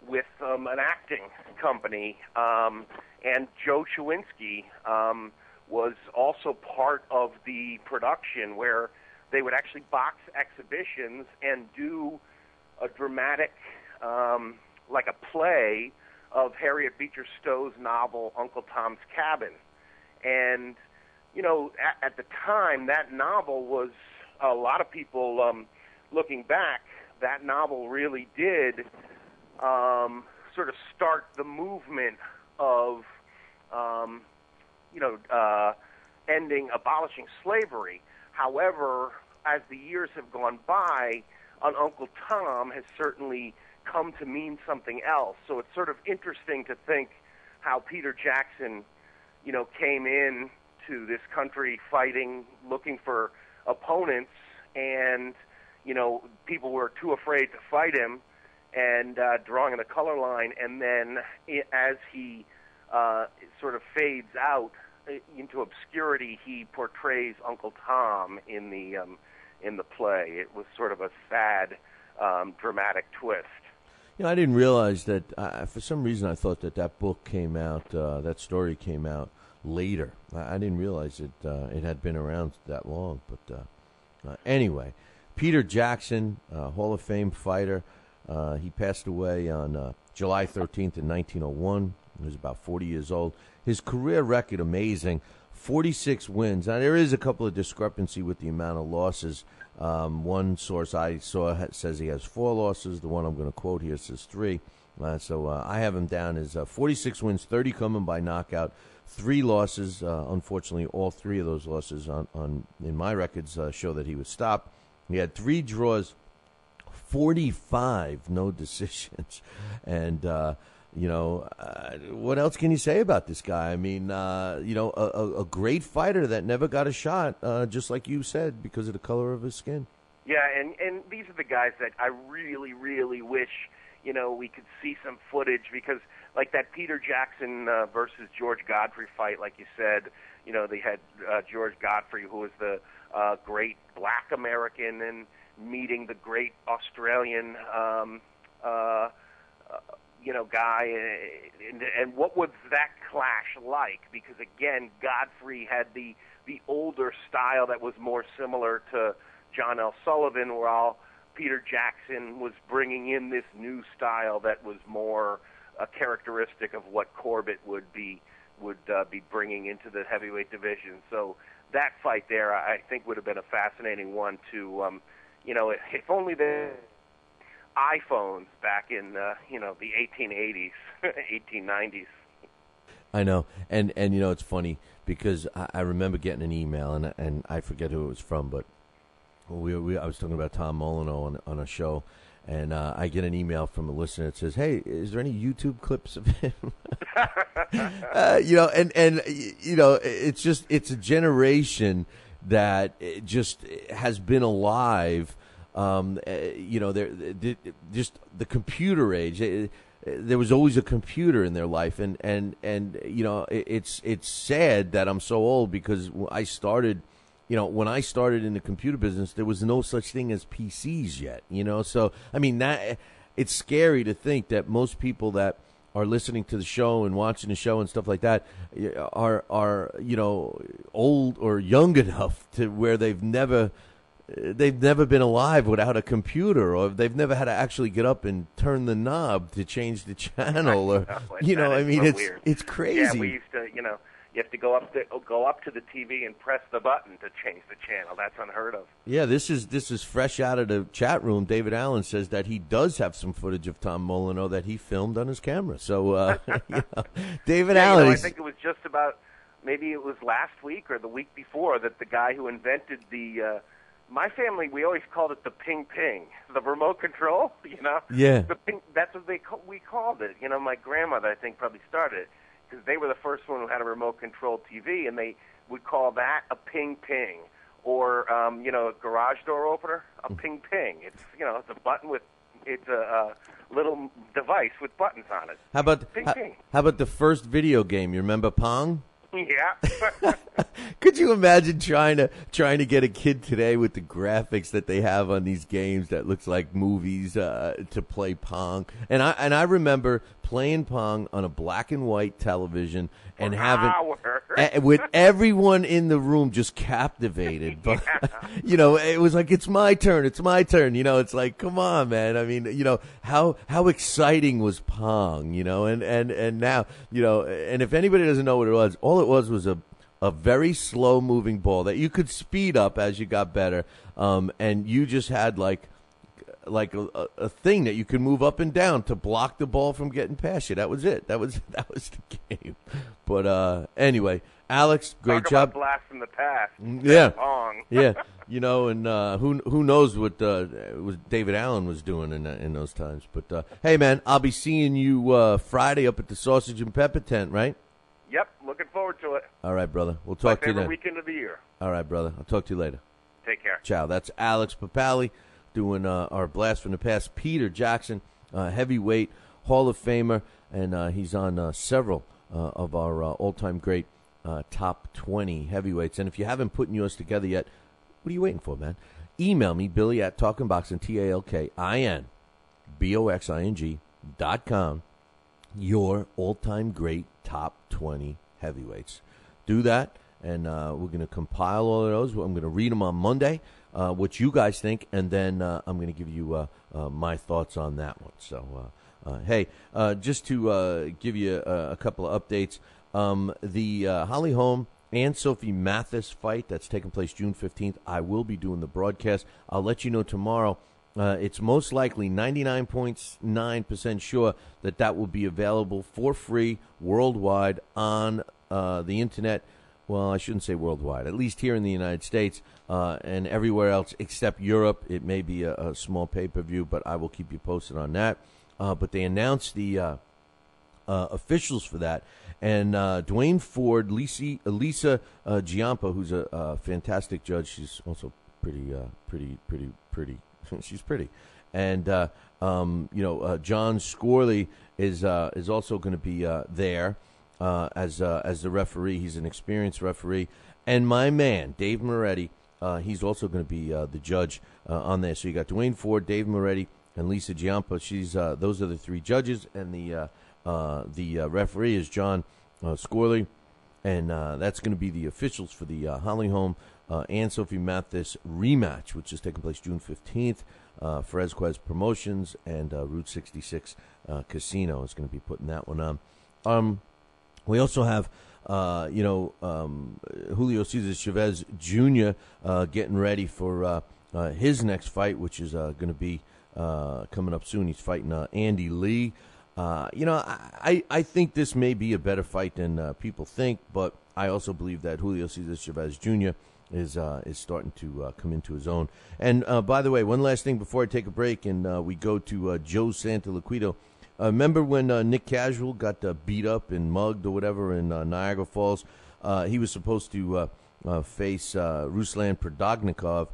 S: with an acting company, and Joe Chewinski was also part of the production where they would actually box exhibitions and do a dramatic, like a play of Harriet Beecher Stowe's novel Uncle Tom's Cabin. And, at the time, that novel was, a lot of people, looking back, that novel really did sort of start the movement of, abolishing slavery. However, as the years have gone by, an Uncle Tom has certainly come to mean something else. So it's sort of interesting to think how Peter Jackson, came in to this country fighting, looking for opponents, and, people were too afraid to fight him and drawing the color line. And then as he sort of fades out into obscurity, he portrays Uncle Tom in the play. It was sort of a sad, dramatic twist.
D: I didn't realize that. For some reason, I thought that book came out, that story came out later. I didn't realize it had been around that long. But anyway, Peter Jackson, Hall of Fame fighter. He passed away on July 13th in 1901. He was about 40 years old. His career record, amazing, 46 wins. Now, there is a couple of discrepancy with the amount of losses. One source I saw says he has 4 losses. The one I'm going to quote here says 3. So I have him down as 46 wins, 30 coming by knockout, 3 losses. Unfortunately, all 3 of those losses in my records show that he was stopped. He had 3 draws, 45 no decisions, and what else can you say about this guy? I mean, a great fighter that never got a shot, just like you said, because of the color of his skin.
S: Yeah, and these are the guys that I really, really wish, we could see some footage, because like that Peter Jackson versus George Godfrey fight, like you said, they had George Godfrey, who was the great black American, and meeting the great Australian guy, and what was that clash like? Because again, Godfrey had the older style that was more similar to John L. Sullivan, while Peter Jackson was bringing in this new style that was more characteristic of what Corbett would be bringing into the heavyweight division. So that fight there, I think, would have been a fascinating one to, if only the iPhones back in the 1880s, 1890s.
D: I know, and it's funny because I remember getting an email, and I forget who it was from, but I was talking about Tom Molyneux on a show, and I get an email from a listener that says, "Hey, is there any YouTube clips of him?" It's a generation that just has been alive. Just the computer age. There was always a computer in their life, and it's sad that I'm so old, because I started, when I started in the computer business, there was no such thing as PCs yet. So I mean, it's scary to think that most people that are listening to the show and watching the show and stuff like that are old or young enough to where they've never been alive without a computer, or they've never had to actually get up and turn the knob to change the channel, or it's crazy.
S: Yeah, we used to, you have to go up to the TV and press the button to change the channel. That's unheard of.
D: Yeah, this is fresh out of the chat room. David Allen says that he does have some footage of Tom Molyneux that he filmed on his camera. So, David Allen.
S: I think it was just about, maybe it was last week or the week before, that the guy who invented the. My family, we always called it the ping ping, the remote control,
D: Yeah.
S: The ping, that's what we called it. My grandmother, I think, probably started it, because they were the first one who had a remote control TV, and they would call that a ping ping, or a garage door opener, a ping ping. It's it's a button with, it's a little device with buttons on it.
D: How about
S: ping ping?
D: How about the first video game? You remember Pong?
S: Yeah.
D: Could you imagine trying to get a kid today with the graphics that they have on these games that looks like movies to play Pong? And I remember playing Pong on a black and white television and having with everyone in the room just captivated. But it was like, it's my turn. It's like, come on, man. I mean, how exciting was Pong? And now, and if anybody doesn't know what it was, all it was a very slow moving ball that you could speed up as you got better, and you just had like a thing that you could move up and down to block the ball from getting past you. That was it. That was the game. But anyway, Alex, great job.
S: Talk about blast from the past.
D: Yeah.
S: Pong.
D: Yeah. And who knows what David Allen was doing in those times. But hey, man, I'll be seeing you Friday up at the Sausage and Pepper tent, right?
S: Yep, looking forward to it.
D: All right, brother. We'll talk to you then.
S: My favorite weekend of the year.
D: All right, brother. I'll talk to you later.
S: Take care.
D: Ciao. That's Alex Papali doing our blast from the past. Peter Jackson, heavyweight Hall of Famer, and he's on several of our all-time great top 20 heavyweights. And if you haven't put yours together yet, what are you waiting for, man? Email me, Billy at TalkinBoxing, TalkinBoxing.com. Your all-time great top 20 heavyweights. Do that, and we're going to compile all of those. I'm going to read them on Monday, what you guys think, and then I'm going to give you my thoughts on that one. So Hey, just to give you a couple of updates, the Holly Holm and Sophie Mathis fight that's taking place June 15th, I will be doing the broadcast. I'll let you know tomorrow. It's most likely 99.9% sure that will be available for free worldwide on the internet. Well, I shouldn't say worldwide, at least here in the United States and everywhere else except Europe. It may be a small pay-per-view, but I will keep you posted on that. But they announced the officials for that. And Dwayne Ford, Lisa Giampa, who's a fantastic judge. She's also pretty. She's pretty. And, John Scorley is also going to be there as the referee. He's an experienced referee. And my man, Dave Moretti, he's also going to be the judge on there. So you got Dwayne Ford, Dave Moretti, and Lisa Giampa. Those are the three judges, and the referee is John Scorley, and that's going to be the officials for the Holly Holm and Sophie Mathis rematch, which is taking place June 15th. Fresquez Promotions and Route 66 Casino is going to be putting that one on. We also have Julio Cesar Chavez Jr. Getting ready for his next fight, which is going to be coming up soon. He's fighting Andy Lee. I think this may be a better fight than people think, but I also believe that Julio Cesar Chavez Jr. is starting to come into his own. And by the way, one last thing before I take a break and we go to Joe Santoliquido. Remember when Nick Casual got beat up and mugged or whatever in Niagara Falls? He was supposed to face Ruslan Prodagnikov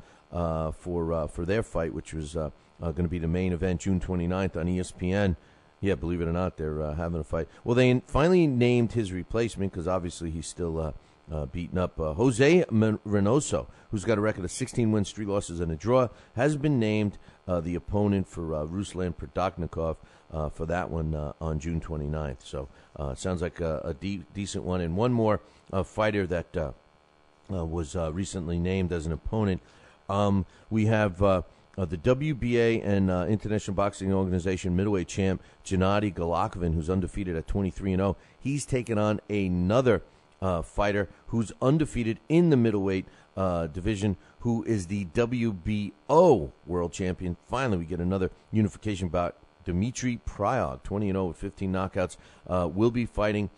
D: for their fight, which was going to be the main event June 29th on ESPN. Yeah, believe it or not, they're having a fight. Well, they finally named his replacement because obviously he's still beaten up. Jose Reynoso, who's got a record of 16 wins, 3 losses, and a draw, has been named the opponent for Ruslan Prodagnikov for that one on June 29th. So it sounds like a decent one. And one more fighter that was recently named as an opponent. We have the WBA and International Boxing Organization middleweight champ Gennady Golovkin, who's undefeated at 23-0. He's taken on another fighter who's undefeated in the middleweight division, who is the WBO world champion. Finally, we get another unification bout. Dmitry Pryog, 20-0 with 15 knockouts, will be fighting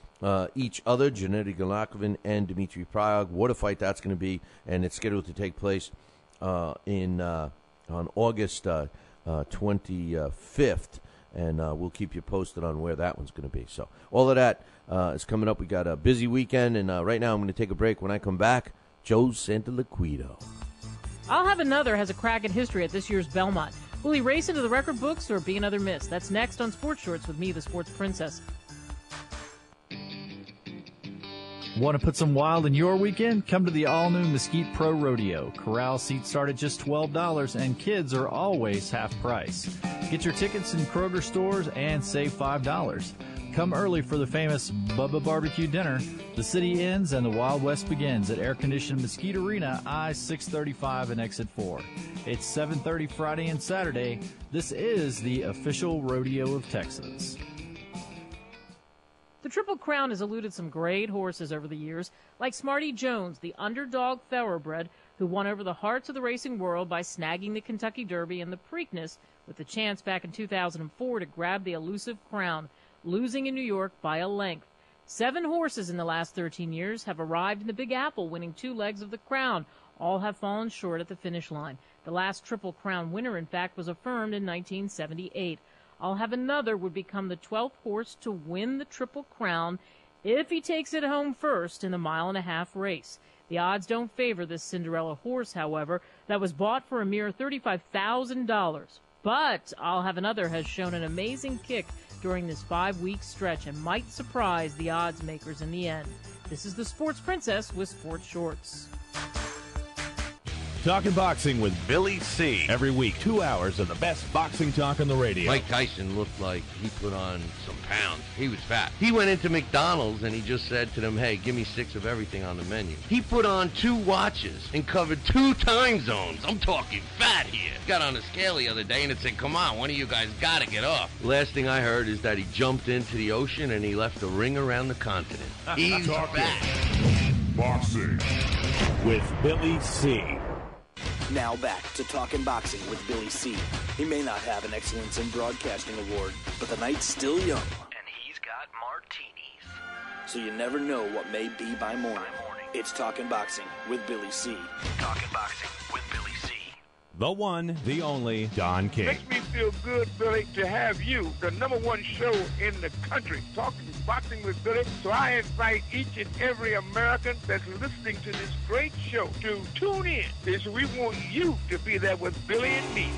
D: each other, Gennady Golovkin and Dmitry Pryog. What a fight that's going to be, and it's scheduled to take place on August 25th, and we'll keep you posted on where that one's going to be. So all of that is coming up. We got a busy weekend, and right now I'm going to take a break. When I come back, Joe Santoliquido.
C: I'll Have Another has a crack at history at this year's Belmont. Will he race into the record books or be another miss? That's next on Sports Shorts with me, the Sports Princess.
V: Want to put some wild in your weekend? Come to the all-new Mesquite Pro Rodeo. Corral seats start at just $12, and kids are always half price. Get your tickets in Kroger stores and save $5. Come early for the famous Bubba Barbecue Dinner. The city ends and the Wild West begins at air-conditioned Mesquite Arena, I-635 and Exit 4. It's 7:30 Friday and Saturday. This is the official rodeo of Texas.
C: The Triple Crown has eluded some great horses over the years, like Smarty Jones, the underdog thoroughbred who won over the hearts of the racing world by snagging the Kentucky Derby and the Preakness with the chance back in 2004 to grab the elusive crown, losing in New York by a length. 7 horses in the last 13 years have arrived in the Big Apple, winning 2 legs of the crown. All have fallen short at the finish line. The last Triple Crown winner, in fact, was affirmed in 1978. I'll Have Another would become the 12th horse to win the Triple Crown if he takes it home first in the 1.5-mile race. The odds don't favor this Cinderella horse, however, that was bought for a mere $35,000. But I'll Have Another has shown an amazing kick during this 5-week stretch and might surprise the odds makers in the end. This is the Sports Princess with Sports Shorts.
N: Talking Boxing with Billy C. Every week, 2 hours of the best boxing talk on the radio.
E: Mike Tyson looked like he put on some pounds. He was fat. He went into McDonald's and he just said to them, hey, give me 6 of everything on the menu. He put on 2 watches and covered 2 time zones. I'm talking fat here. Got on a scale the other day and it said, come on, one of you guys got to get off. Last thing I heard is that he jumped into the ocean and he left a ring around the continent. He's fat.
N: Boxing with Billy C.
B: Now back to Talking Boxing with Billy C. He may not have an Excellence in Broadcasting award, but the night's still young. And he's got martinis. So you never know what may be by morning. It's Talking Boxing with Billy C. Talking Boxing with Billy C.
N: The one, the only, Don King.
O: Makes me feel good, Billy, to have you, the number 1 show in the country, Talking Boxing with Billy. So I invite each and every American that's listening to this great show to tune in, because we want you to be there with Billy and me.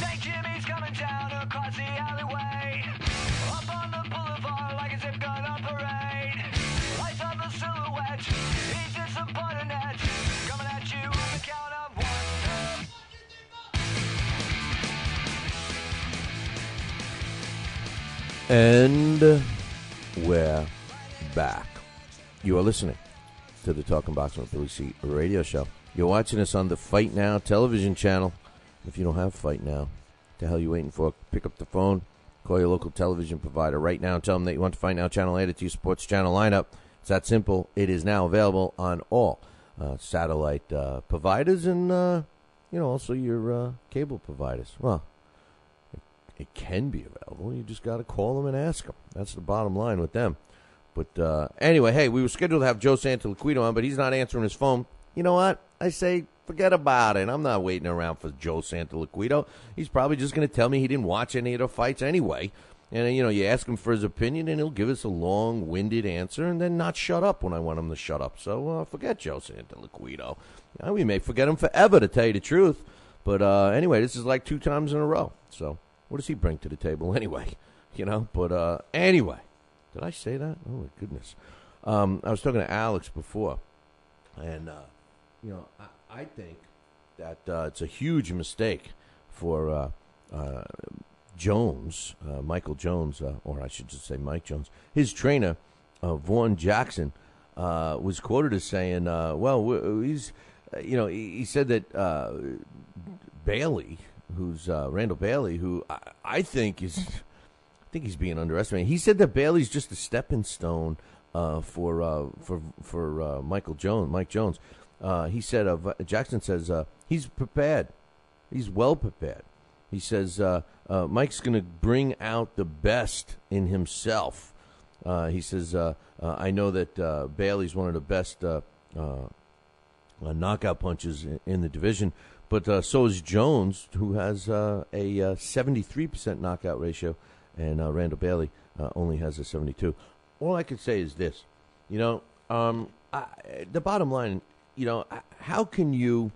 T: St. Jimmy's coming down across the alleyway, up on the boulevard like a zip gun on parade. Lights on the silhouette, he's in some buttonette, coming at you on the count of 1.
D: And we're back. You are listening to the Talking Boxing with Billy C. radio show. You're watching us on the Fight Now television channel. If you don't have Fight Now, what the hell are you waiting for? Pick up the phone, call your local television provider right now and tell them that you want the Fight Now channel added to your sports channel lineup. It's that simple. It is now available on all satellite providers and, also your cable providers. Well, it can be available. You just got to call them and ask them. That's the bottom line with them. But anyway, hey, we were scheduled to have Joe Santoliquito on, but he's not answering his phone. You know what? I say forget about it. I'm not waiting around for Joe Santoliquito. He's probably just going to tell me he didn't watch any of the fights anyway. And, you ask him for his opinion, and he'll give us a long-winded answer and then not shut up when I want him to shut up. So forget Joe Santoliquito. We may forget him forever, to tell you the truth. But anyway, this is like 2 times in a row. So what does he bring to the table anyway? But anyway, did I say that? Oh, my goodness. I was talking to Alex before, and, I think that it's a huge mistake for Jones, Michael Jones, or I should just say Mike Jones. His trainer, Vaughn Jackson, was quoted as saying, he said that Bailey, who's Randall Bailey, who I think he's being underestimated. He said that Bailey's just a stepping stone for Mike Jones. He said Jackson says he's prepared. He's well prepared. He says Mike's going to bring out the best in himself. He says I know that Bailey's one of the best knockout punches in the division. But so is Jones, who has a 73% knockout ratio, and Randall Bailey only has a 72. All I could say is this, the bottom line, how can you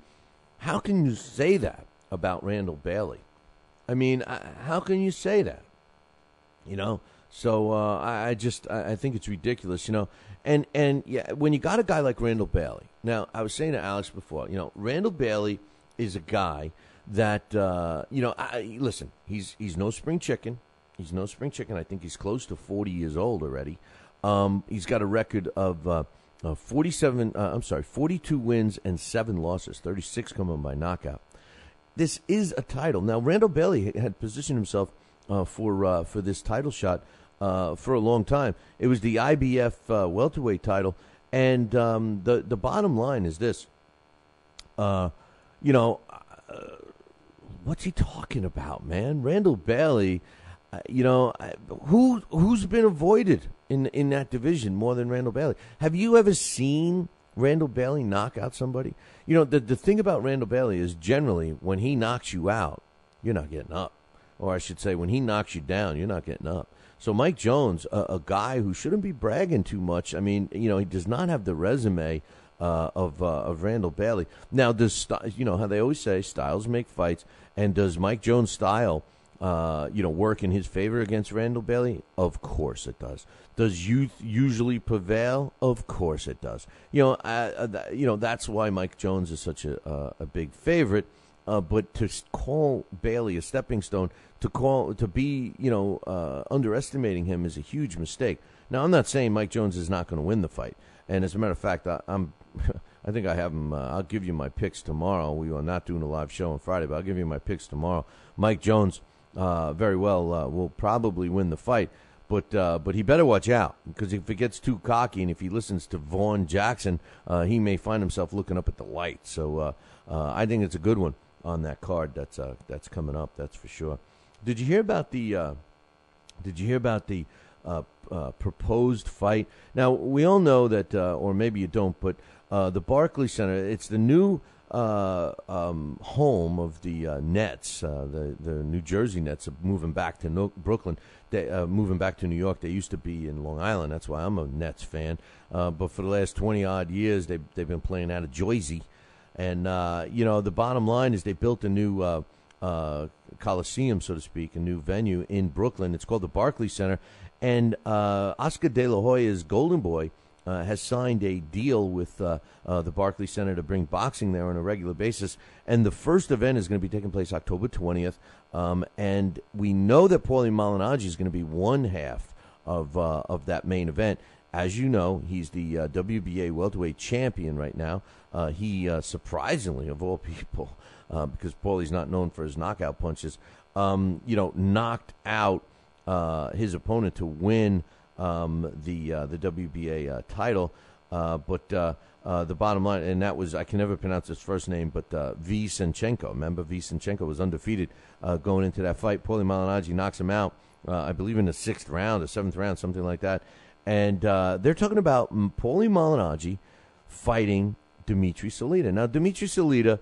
D: say that about Randall Bailey? I mean, how can you say that? So I think it's ridiculous, And yeah, when you got a guy like Randall Bailey, now I was saying to Alex before, Randall Bailey is a guy that listen, he's no spring chicken. He's no spring chicken. I think he's close to 40 years old already. He's got a record of 42 wins and 7 losses, 36 coming by knockout. This is a title. Now, Randall Bailey had positioned himself for this title shot for a long time. It was the IBF welterweight title, and the bottom line is this. What's he talking about, man? Randall Bailey, who's been avoided in that division more than Randall Bailey? Have you ever seen Randall Bailey knock out somebody? The thing about Randall Bailey is generally when he knocks you out, you're not getting up. Or I should say, when he knocks you down, you're not getting up. So Mike Jones, a guy who shouldn't be bragging too much. I mean, he does not have the resume of Randall Bailey. Now, does how they always say styles make fights, and does Mike Jones' style work in his favor against Randall Bailey? Of course it does. Does youth usually prevail? Of course it does. That's why Mike Jones is such a big favorite. But to call Bailey a stepping stone, to be underestimating him is a huge mistake. Now, I'm not saying Mike Jones is not going to win the fight, and as a matter of fact, I think I have him. I'll give you my picks tomorrow. We are not doing a live show on Friday, but I'll give you my picks tomorrow. Mike Jones, very well, will probably win the fight, but he better watch out, because if he gets too cocky and if he listens to Vaughn Jackson, he may find himself looking up at the light. So I think it's a good one on that card that's coming up. That's for sure. Did you hear about the proposed fight? Now, we all know that, or maybe you don't, but the Barclays Center, it's the new home of the Nets. The New Jersey Nets are moving back to Brooklyn. Moving back to New York. They used to be in Long Island. That's why I'm a Nets fan. But for the last 20-odd years, they've been playing out of Jersey. And, the bottom line is they built a new Coliseum, so to speak, a new venue in Brooklyn. It's called the Barclays Center. And Oscar De La Hoya's Golden Boy has signed a deal with the Barclays Center to bring boxing there on a regular basis. And the first event is going to be taking place October 20th. And we know that Paulie Malignaggi is going to be one half of that main event. As you know, he's the WBA welterweight champion right now. He surprisingly, of all people, because Paulie's not known for his knockout punches, knocked out his opponent to win the WBA title. But the bottom line, and that was, I can never pronounce his first name, but Visenchenko. Remember, Visenchenko was undefeated going into that fight. Paulie Malignaggi knocks him out, I believe in the 6th round or 7th round, something like that. And they're talking about Paulie Malignaggi fighting Dimitri Salita. Now, Dimitri Salita,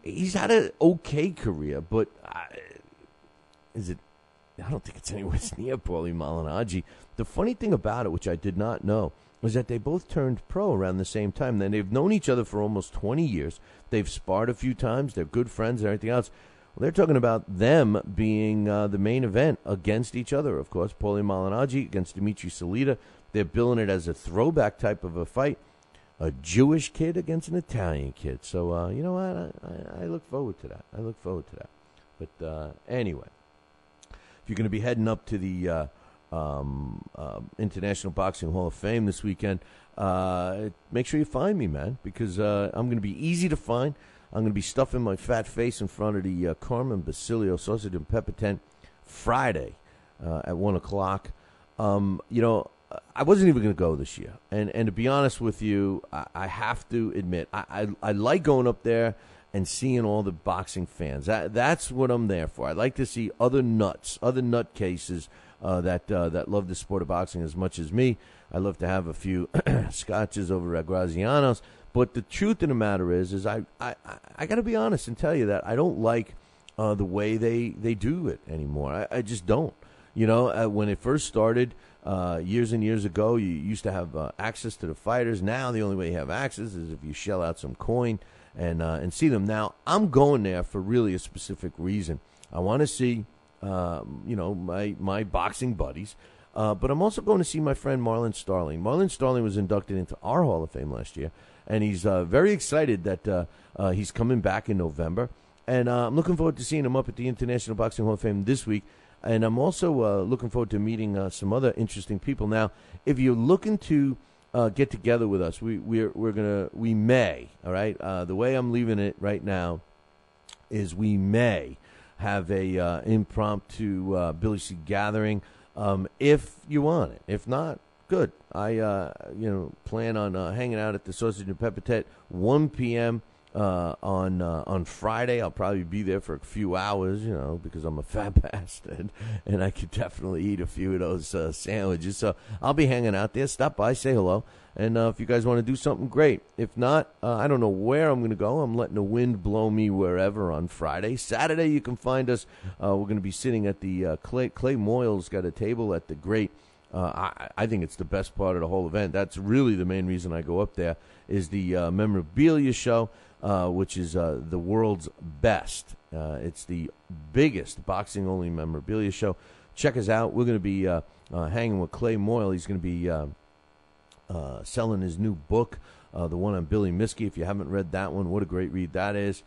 D: he's had an okay career, but I don't think it's anywhere near Paulie Malignaggi. The funny thing about it, which I did not know, was that they both turned pro around the same time. Then they've known each other for almost 20 years. They've sparred a few times. They're good friends and everything else. Well, they're talking about them being the main event against each other, of course. Paulie Malignaggi against Dimitri Salita. They're billing it as a throwback type of a fight. A Jewish kid against an Italian kid. So, you know what? I look forward to that. But anyway, if you're going to be heading up to the International Boxing Hall of Fame this weekend, make sure you find me, man, because I'm going to be easy to find. I'm going to be stuffing my fat face in front of the Carmen Basilio Sausage and Pepper Tent Friday at 1 o'clock. I wasn't even going to go this year. And to be honest with you, I have to admit, I like going up there and seeing all the boxing fans. That's what I'm there for. I like to see other nutcases that love the sport of boxing as much as me. I love to have a few scotches over at Graziano's. But the truth of the matter is I got to be honest and tell you that I don't like the way they do it anymore. I just don't. When it first started years and years ago, you used to have access to the fighters. Now the only way you have access is if you shell out some coin and see them. Now, I'm going there for really a specific reason. I want to see, my boxing buddies. But I'm also going to see my friend Marlon Starling. Marlon Starling was inducted into our Hall of Fame last year, and he's very excited that he's coming back in November. And I'm looking forward to seeing him up at the International Boxing Hall of Fame this week. And I'm also looking forward to meeting some other interesting people. Now, if you're looking to get together with us, we may, all right? The way I'm leaving it right now is we may have a impromptu Billy C gathering. If you want it. If not, good. I plan on hanging out at the Sausage and Pepper Tent 1 p.m. On Friday. I'll probably be there for a few hours, because I'm a fat bastard, and I could definitely eat a few of those sandwiches. So I'll be hanging out there. Stop by, say hello, and if you guys want to do something, great. If not, I don't know where I'm going to go. I'm letting the wind blow me wherever on Friday. Saturday, you can find us. We're going to be sitting at the Clay Moyle's got a table at the Great. I think it's the best part of the whole event. That's really the main reason I go up there, is the memorabilia show. which is the world's best. It's the biggest boxing-only memorabilia show. Check us out. We're going to be hanging with Clay Moyle. He's going to be selling his new book, the one on Billy Miskey. If you haven't read that one, what a great read that is.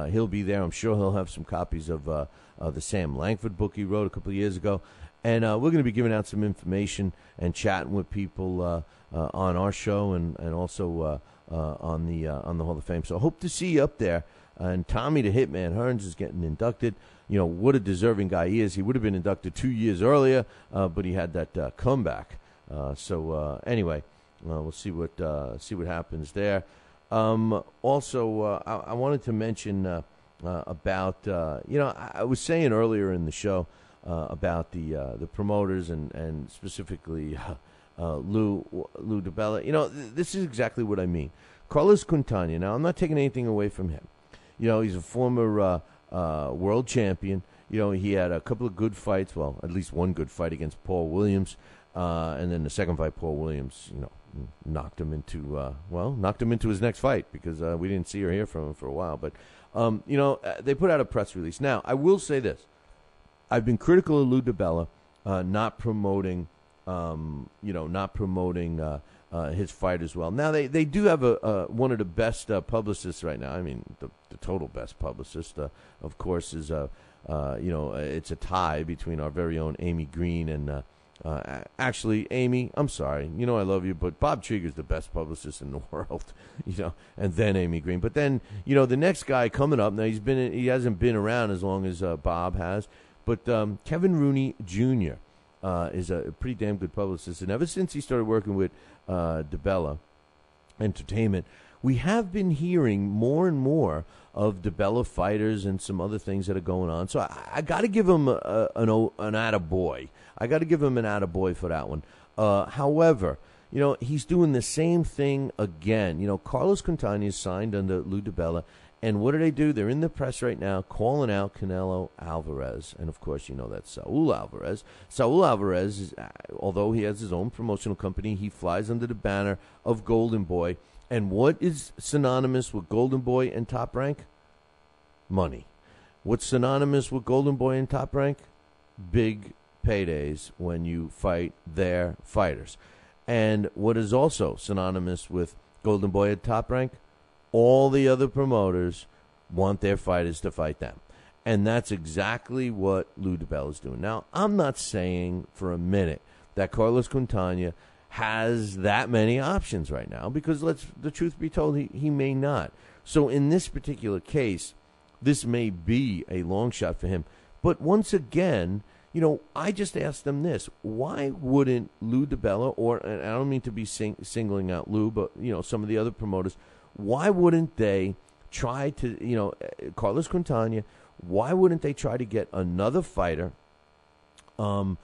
D: He'll be there. I'm sure he'll have some copies of the Sam Langford book he wrote a couple of years ago. And we're going to be giving out some information and chatting with people on our show and also on the Hall of Fame. So I hope to see you up there. And Tommy the Hitman Hearns is getting inducted. You know, what a deserving guy he is. He would have been inducted 2 years earlier, but he had that comeback. Anyway, we'll see what happens there. Also, I wanted to mention about I was saying earlier in the show about the promoters and specifically Lou DiBella. You know, this is exactly what I mean. Carlos Quintana. Now, I'm not taking anything away from him. You know, he's a former world champion. You know, he had a couple of good fights. Well, at least one good fight against Paul Williams. And then the second fight, Paul Williams, knocked him into his next fight because we didn't see or hear from him for a while. But, they put out a press release. Now, I will say this. I've been critical of Lou DiBella not promoting his fight as well. Now, they do have one of the best publicists right now. I mean, the total best publicist, of course, is, it's a tie between our very own Amy Green and actually, Amy, I'm sorry. You know I love you, but Bob Trieger's the best publicist in the world, and then Amy Green. But then, the next guy coming up, now he hasn't been around as long as Bob has, but Kevin Rooney Jr. Is a pretty damn good publicist. And ever since he started working with DiBella Entertainment, we have been hearing more and more of DiBella fighters and some other things that are going on. So I got to give him an attaboy. I got to give him an attaboy for that one. However, he's doing the same thing again. Carlos Quintana is signed under Lou DiBella. And what do? They're in the press right now calling out Canelo Alvarez. And, of course, that's Saul Alvarez. Saul Alvarez, is, although he has his own promotional company, he flies under the banner of Golden Boy. And what is synonymous with Golden Boy and Top Rank? Money. What's synonymous with Golden Boy and Top Rank? Big paydays when you fight their fighters. And what is also synonymous with Golden Boy and Top Rank? All the other promoters want their fighters to fight them. And that's exactly what Lou DiBella is doing. Now, I'm not saying for a minute that Carlos Quintana has that many options right now because the truth be told, he may not. So in this particular case, this may be a long shot for him. But once again, I just asked them this. Why wouldn't Lou DiBella, and I don't mean to be singling out Lou, but, some of the other promoters, why wouldn't they try to, Carlos Quintana, why wouldn't they try to get another fighter, in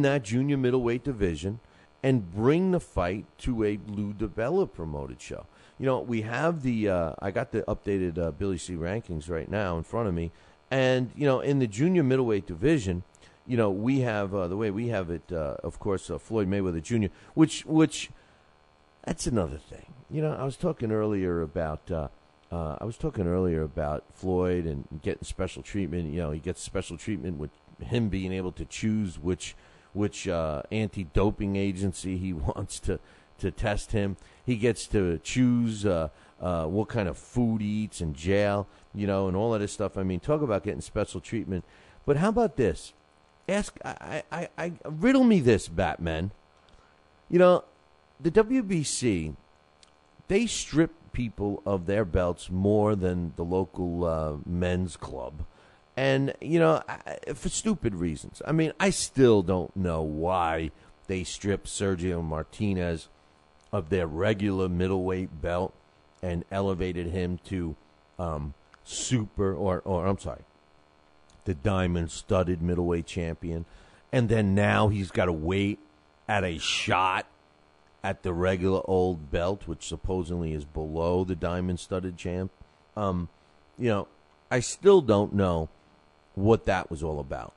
D: that junior middleweight division and bring the fight to a Lou DiBella promoted show? We have I got the updated Billy C rankings right now in front of me. And, in the junior middleweight division, we have, the way we have it, of course, Floyd Mayweather Jr., which that's another thing. I was talking earlier about Floyd and getting special treatment. He gets special treatment with him being able to choose which anti-doping agency he wants to test him. He gets to choose what kind of food he eats in jail, and all of this stuff. I mean, talk about getting special treatment. But how about this? Riddle me this, Batman. The WBC, they strip people of their belts more than the local men's club. And, for stupid reasons. I mean, I still don't know why they stripped Sergio Martinez of their regular middleweight belt and elevated him to the diamond-studded middleweight champion. And then now he's got to wait at a shot at the regular old belt, which supposedly is below the diamond-studded champ. I still don't know what that was all about.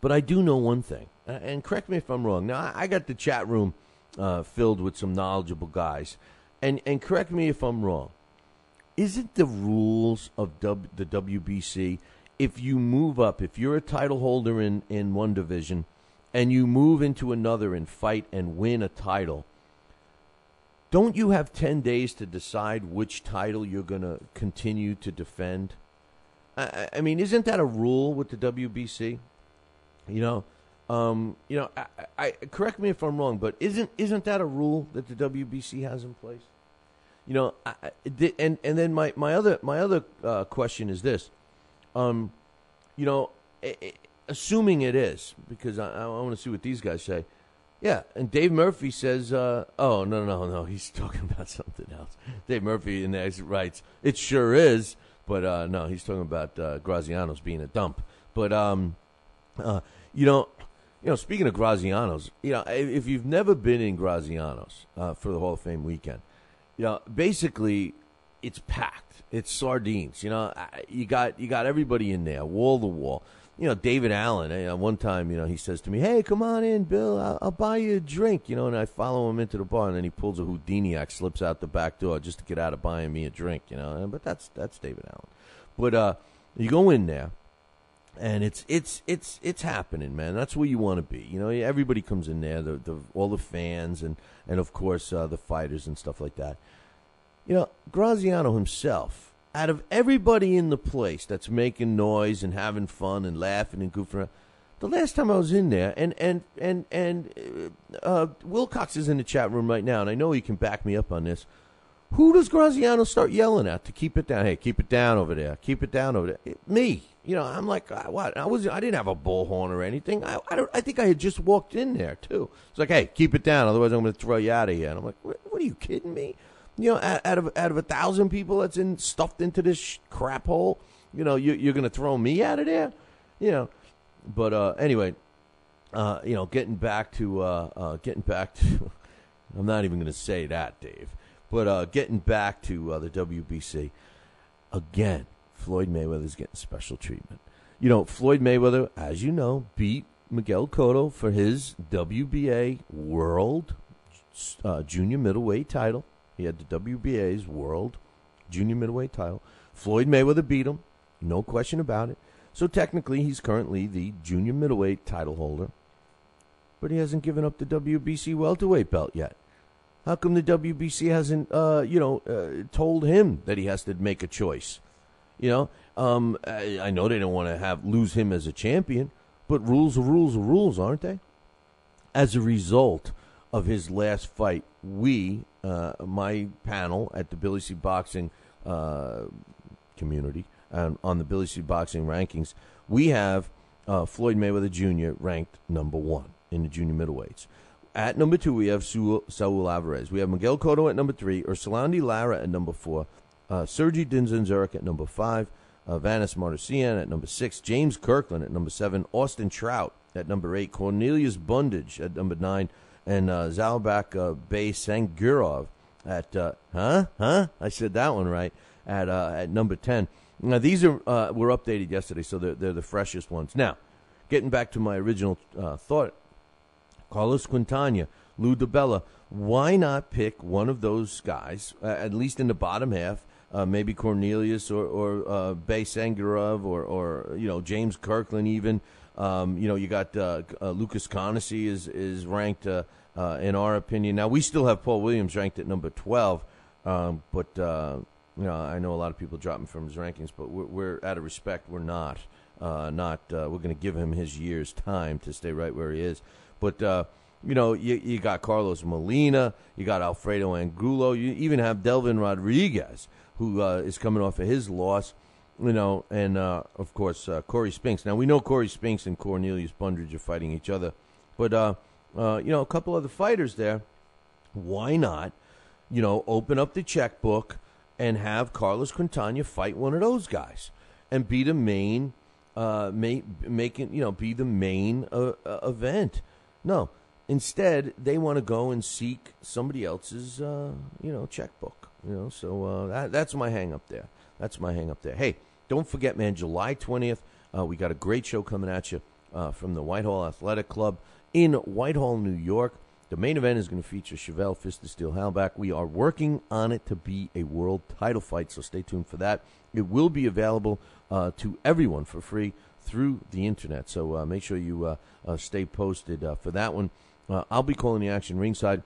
D: But I do know one thing, and correct me if I'm wrong. Now, I got the chat room filled with some knowledgeable guys, and correct me if I'm wrong. isn't the rules of the WBC, if you move up, if you're a title holder in one division and you move into another and fight and win a title, don't you have 10 days to decide which title you're going to continue to defend? I mean, isn't that a rule with the WBC? I correct me if I'm wrong, but isn't that a rule that the WBC has in place? And then my other question is this, assuming it is, because I want to see what these guys say. Yeah, and Dave Murphy says, oh, no, he's talking about something else. Dave Murphy in there writes, it sure is, but no, he's talking about Graziano's being a dump. But, speaking of Graziano's, if you've never been in Graziano's for the Hall of Fame weekend, basically it's packed. It's sardines. You got everybody in there, wall to wall. David Allen, one time, he says to me, hey, come on in, Bill, I'll buy you a drink, and I follow him into the bar, and then he pulls a Houdiniac, slips out the back door just to get out of buying me a drink, but that's David Allen. But you go in there, and it's happening, man. That's where you want to be. Everybody comes in there, all the fans, and of course, the fighters and stuff like that. Graziano himself, out of everybody in the place that's making noise and having fun and laughing and goofing around, the last time I was in there, and Wilcox is in the chat room right now, and I know he can back me up on this. Who does Graziano start yelling at to keep it down? Hey, keep it down over there. Keep it down over there. Me. I'm like, what? I didn't have a bullhorn or anything. I think I had just walked in there too. It's like, hey, keep it down, otherwise I'm going to throw you out of here. And I'm like, what are you kidding me? Out of 1,000 people that's stuffed into this crap hole, you're going to throw me out of there, But anyway, getting back to, I'm not even going to say that, Dave. But getting back to the WBC again, Floyd Mayweather's getting special treatment. Floyd Mayweather, as you know, beat Miguel Cotto for his WBA World Junior Middleweight title. He had the WBA's World Junior Middleweight title. Floyd Mayweather beat him, no question about it. So technically, he's currently the Junior Middleweight title holder, but he hasn't given up the WBC welterweight belt yet. How come the WBC hasn't, told him that he has to make a choice? I know they don't want to lose him as a champion, but rules are rules are rules, aren't they? As a result of his last fight, my panel at the Billy C. Boxing community, on the Billy C. Boxing rankings, we have Floyd Mayweather Jr. ranked number 1 in the junior middleweights. At number 2, we have Saul Alvarez. We have Miguel Cotto at number 3, Ursulandi Lara at number 4, Sergey Dinzan-Zurich at number 5, Vanis Martirosyan at number 6, James Kirkland at number 7, Austin Trout at number 8, Cornelius Bundage at number 9, and Zalbak Bey-Sangurov at I said that one right, at number 10. Now these were updated yesterday, so they're the freshest ones. Now, getting back to my original thought, Carlos Quintana, Lou DiBella, why not pick one of those guys, at least in the bottom half, maybe Cornelius or Bey-Sangurov or James Kirkland even. You got Lucas Conacy is ranked in our opinion. Now we still have Paul Williams ranked at number 12, but I know a lot of people drop him from his rankings, but we're out of respect, we're not. We're going to give him his year's time to stay right where he is. But you got Carlos Molina, you got Alfredo Angulo, you even have Delvin Rodriguez, who is coming off of his loss. And of course, Corey Spinks. Now, we know Corey Spinks and Cornelius Bundage are fighting each other. But, a couple other fighters there. Why not, open up the checkbook and have Carlos Quintana fight one of those guys and be the main, be the main event? No. Instead, they want to go and seek somebody else's, checkbook. So that's my hang up there. Hey, don't forget, man, July 20th, we got a great show coming at you from the Whitehall Athletic Club in Whitehall, New York. The main event is going to feature Chevelle Fist of Steel Halbach. We are working on it to be a world title fight, so stay tuned for that. It will be available to everyone for free through the internet, so make sure you stay posted for that one. I'll be calling the action ringside.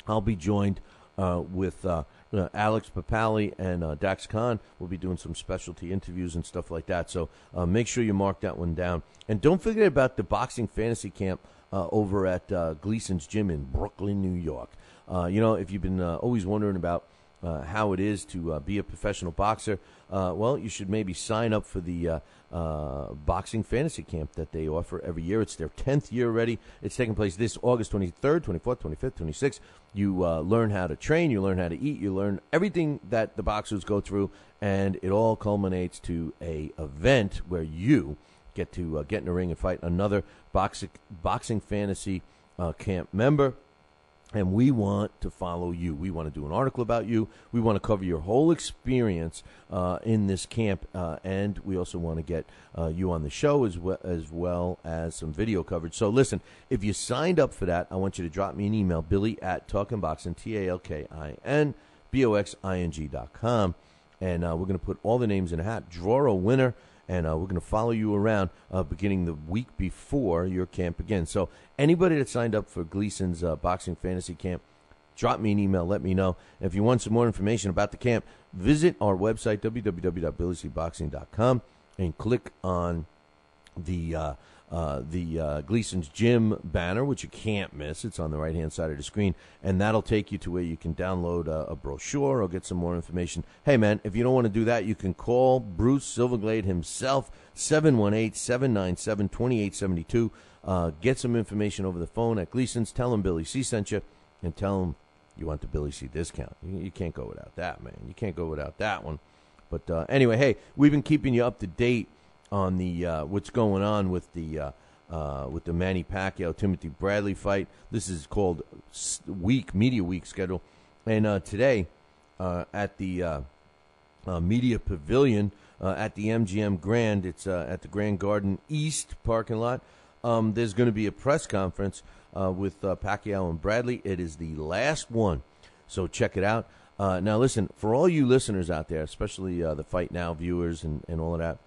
D: I'll be joined with Alex Papali and Dax Khan. We'll be doing some specialty interviews and stuff like that, so make sure you mark that one down. And don't forget about the Boxing Fantasy Camp over at Gleason's Gym in Brooklyn, New York. If you've been always wondering about how it is to be a professional boxer, well, you should maybe sign up for the Boxing Fantasy Camp that they offer every year. It's their 10th year already. It's taking place this August 23rd, 24th, 25th, 26th. You learn how to train, you learn how to eat, you learn everything that the boxers go through, and it all culminates to a event where you get to get in the ring and fight another Boxing Fantasy Camp member. And we want to follow you. We want to do an article about you. We want to cover your whole experience in this camp. And we also want to get you on the show as well as some video coverage. So listen, if you signed up for that, I want you to drop me an email, Billy@TalkinBoxing, TalkinBoxing.com. And we're going to put all the names in a hat, draw a winner, and we're going to follow you around beginning the week before your camp begins. So anybody that signed up for Gleason's Boxing Fantasy Camp, drop me an email, let me know. And if you want some more information about the camp, visit our website, www.billycboxing.com, and click on the Gleason's Gym banner, which you can't miss. It's on the right-hand side of the screen, and that'll take you to where you can download a brochure or get some more information. Hey, man, if you don't want to do that, you can call Bruce Silverglade himself, 718-797-2872. Get some information over the phone at Gleason's. Tell him Billy C sent you, and tell him you want the Billy C discount. You can't go without that, man. You can't go without that one. But anyway, hey, we've been keeping you up to date on the what's going on with the Manny Pacquiao Timothy Bradley fight. This is called Media Week schedule, and today at the Media Pavilion at the MGM Grand, it's at the Grand Garden East parking lot. There's going to be a press conference with Pacquiao and Bradley. It is the last one, so check it out. Now listen, for all you listeners out there, especially the Fight Now viewers and all of that,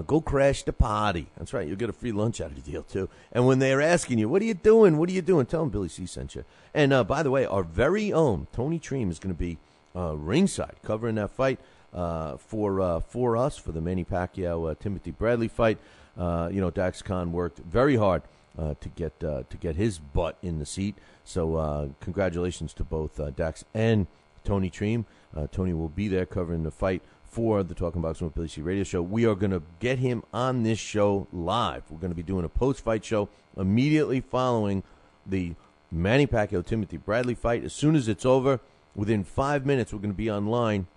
D: go crash the party. That's right. You'll get a free lunch out of the deal, too. And when they're asking you, what are you doing? What are you doing? Tell them Billy C sent you. And, by the way, our very own Tony Treem is going to be ringside covering that fight for us, for the Manny Pacquiao Timothy Bradley fight. Dax Khan worked very hard to get his butt in the seat. So congratulations to both Dax and Tony Treem. Tony will be there covering the fight for the Talking Boxing with Billy C radio show. We are going to get him on this show live. We're going to be doing a post-fight show immediately following the Manny Pacquiao Timothy Bradley fight. As soon as it's over, within 5 minutes, we're going to be online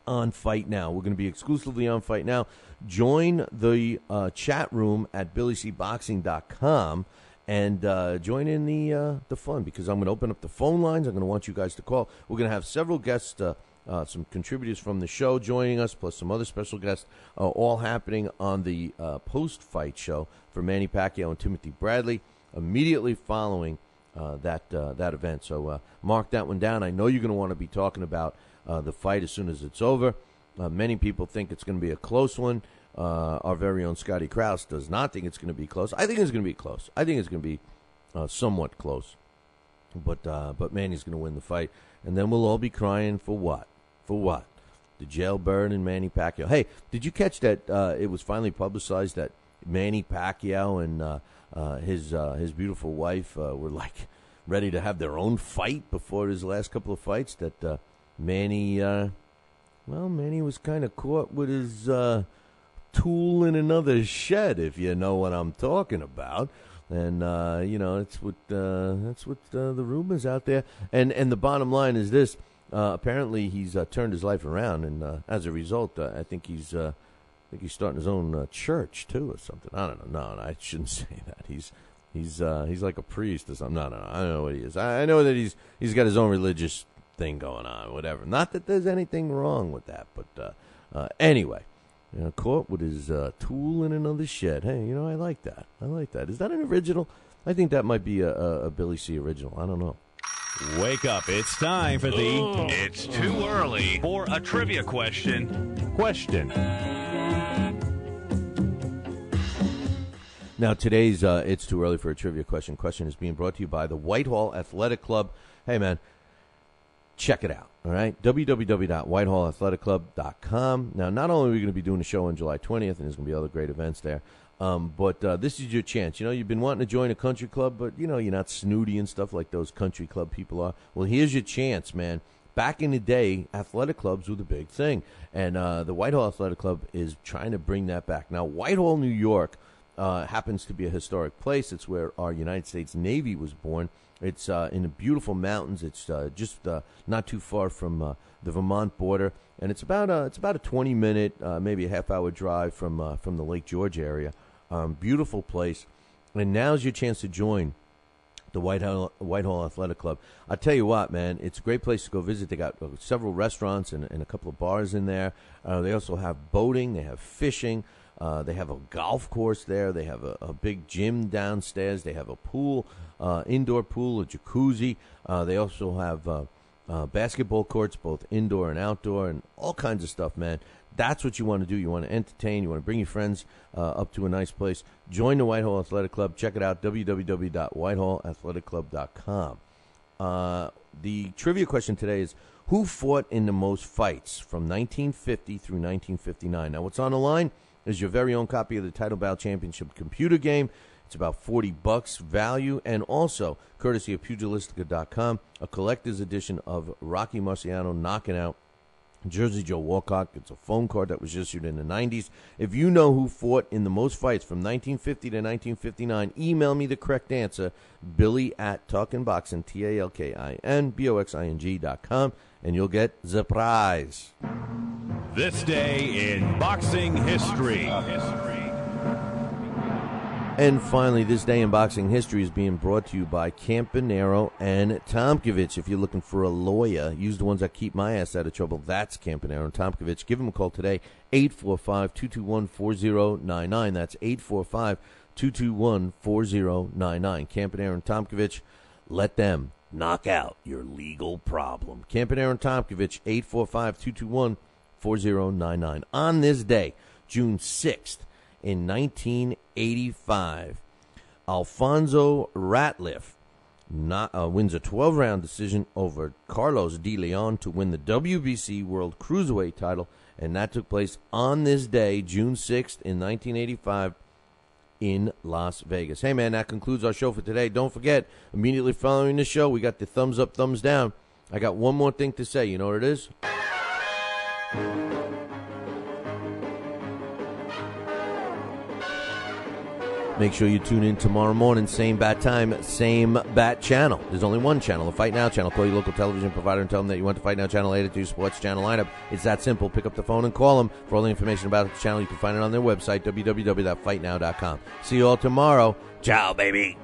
D: on Fight Now. We're going to be exclusively on Fight Now. Join the chat room at BillyCBoxing.com and join in the fun, because I'm going to open up the phone lines. I'm going to want you guys to call. We're going to have several guests, some contributors from the show joining us, plus some other special guests, all happening on the post-fight show for Manny Pacquiao and Timothy Bradley, immediately following that event. So mark that one down. I know you're going to want to be talking about the fight as soon as it's over. Many people think it's going to be a close one. Our very own Scotty Krause does not think it's going to be close. I think it's going to be close. I think it's going to be somewhat close. But Manny's going to win the fight. And then we'll all be crying for what? For what? The jailbird and Manny Pacquiao. Hey, did you catch that it was finally publicized that Manny Pacquiao and his beautiful wife were like ready to have their own fight before his last couple of fights? That Manny was kind of caught with his tool in another shed, if you know what I'm talking about. And that's what the rumors out there. And the bottom line is this: apparently he's turned his life around, and as a result, I think he's starting his own church too, or something. I don't know. No, I shouldn't say that. He's like a priest or something. No, I don't know what he is. I know that he's got his own religious thing going on, whatever. Not that there's anything wrong with that, but anyway. Caught with his tool in another shed. Hey, I like that. Is that an original? I think that might be a Billy C. original. I don't know.
N: Wake up. It's time for the...
L: It's too early for a trivia question.
D: Now, today's It's Too Early for a Trivia Question. Question is being brought to you by the Whitehall Athletic Club. Hey, man, check it out, all right? www.whitehallathletic.club.com. Now, not only are we going to be doing a show on July 20th, and there's going to be other great events there, but this is your chance. You know, you've been wanting to join a country club, but, you know, you're not snooty and stuff like those country club people are. Well, here's your chance, man. Back in the day, athletic clubs were the big thing, and the Whitehall Athletic Club is trying to bring that back. Now, Whitehall, New York, happens to be a historic place. It's where our United States Navy was born. It's in the beautiful mountains. It's just not too far from the Vermont border, and it's about a 20-minute, maybe a half-hour drive from the Lake George area. Beautiful place, and now's your chance to join the Whitehall Athletic Club. I tell you what, man, it's a great place to go visit. They got several restaurants and a couple of bars in there. They also have boating. They have fishing. They have a golf course there. They have a big gym downstairs. They have a pool, indoor pool, a jacuzzi. They also have basketball courts, both indoor and outdoor, and all kinds of stuff, man. That's what you want to do. You want to entertain. You want to bring your friends up to a nice place. Join the Whitehall Athletic Club. Check it out, www.whitehallathletic.club.com. The trivia question today is, who fought in the most fights from 1950 through 1959? Now, what's on the line is your very own copy of the Title Bout Championship computer game. It's about $40 value, and also, courtesy of Pugilistica.com, a collector's edition of Rocky Marciano knocking out Jersey Joe Walcott. It's a phone card that was issued in the 90s. If you know who fought in the most fights from 1950 to 1959, email me the correct answer, Billy@TalkinBoxing, TalkinBoxing.com, and you'll get the prize.
N: This day in boxing history.
D: And finally, this day in boxing history is being brought to you by Campanero and Tomkovich. If you're looking for a lawyer, use the ones that keep my ass out of trouble. That's Campanero and Tomkovich. Give them a call today, 845-221-4099. That's 845-221-4099. Campanero and Tomkovich, let them knock out your legal problem. Campanero and Tomkovich, 845-221-4099. On this day, June 6th, in 1985, Alfonso Ratliff wins a 12-round decision over Carlos De Leon to win the WBC World Cruiserweight title, and that took place on this day, June 6th, in 1985, in Las Vegas. Hey, man, that concludes our show for today. Don't forget, immediately following the show, we got the thumbs up, thumbs down. I got one more thing to say. You know what it is? Make sure you tune in tomorrow morning, same bat time, same bat channel. There's only one channel, the Fight Now channel. Call your local television provider and tell them that you want the Fight Now channel added to your sports channel lineup. It's that simple. Pick up the phone and call them. For all the information about the channel, you can find it on their website, www.fightnow.com. See you all tomorrow. Ciao, baby.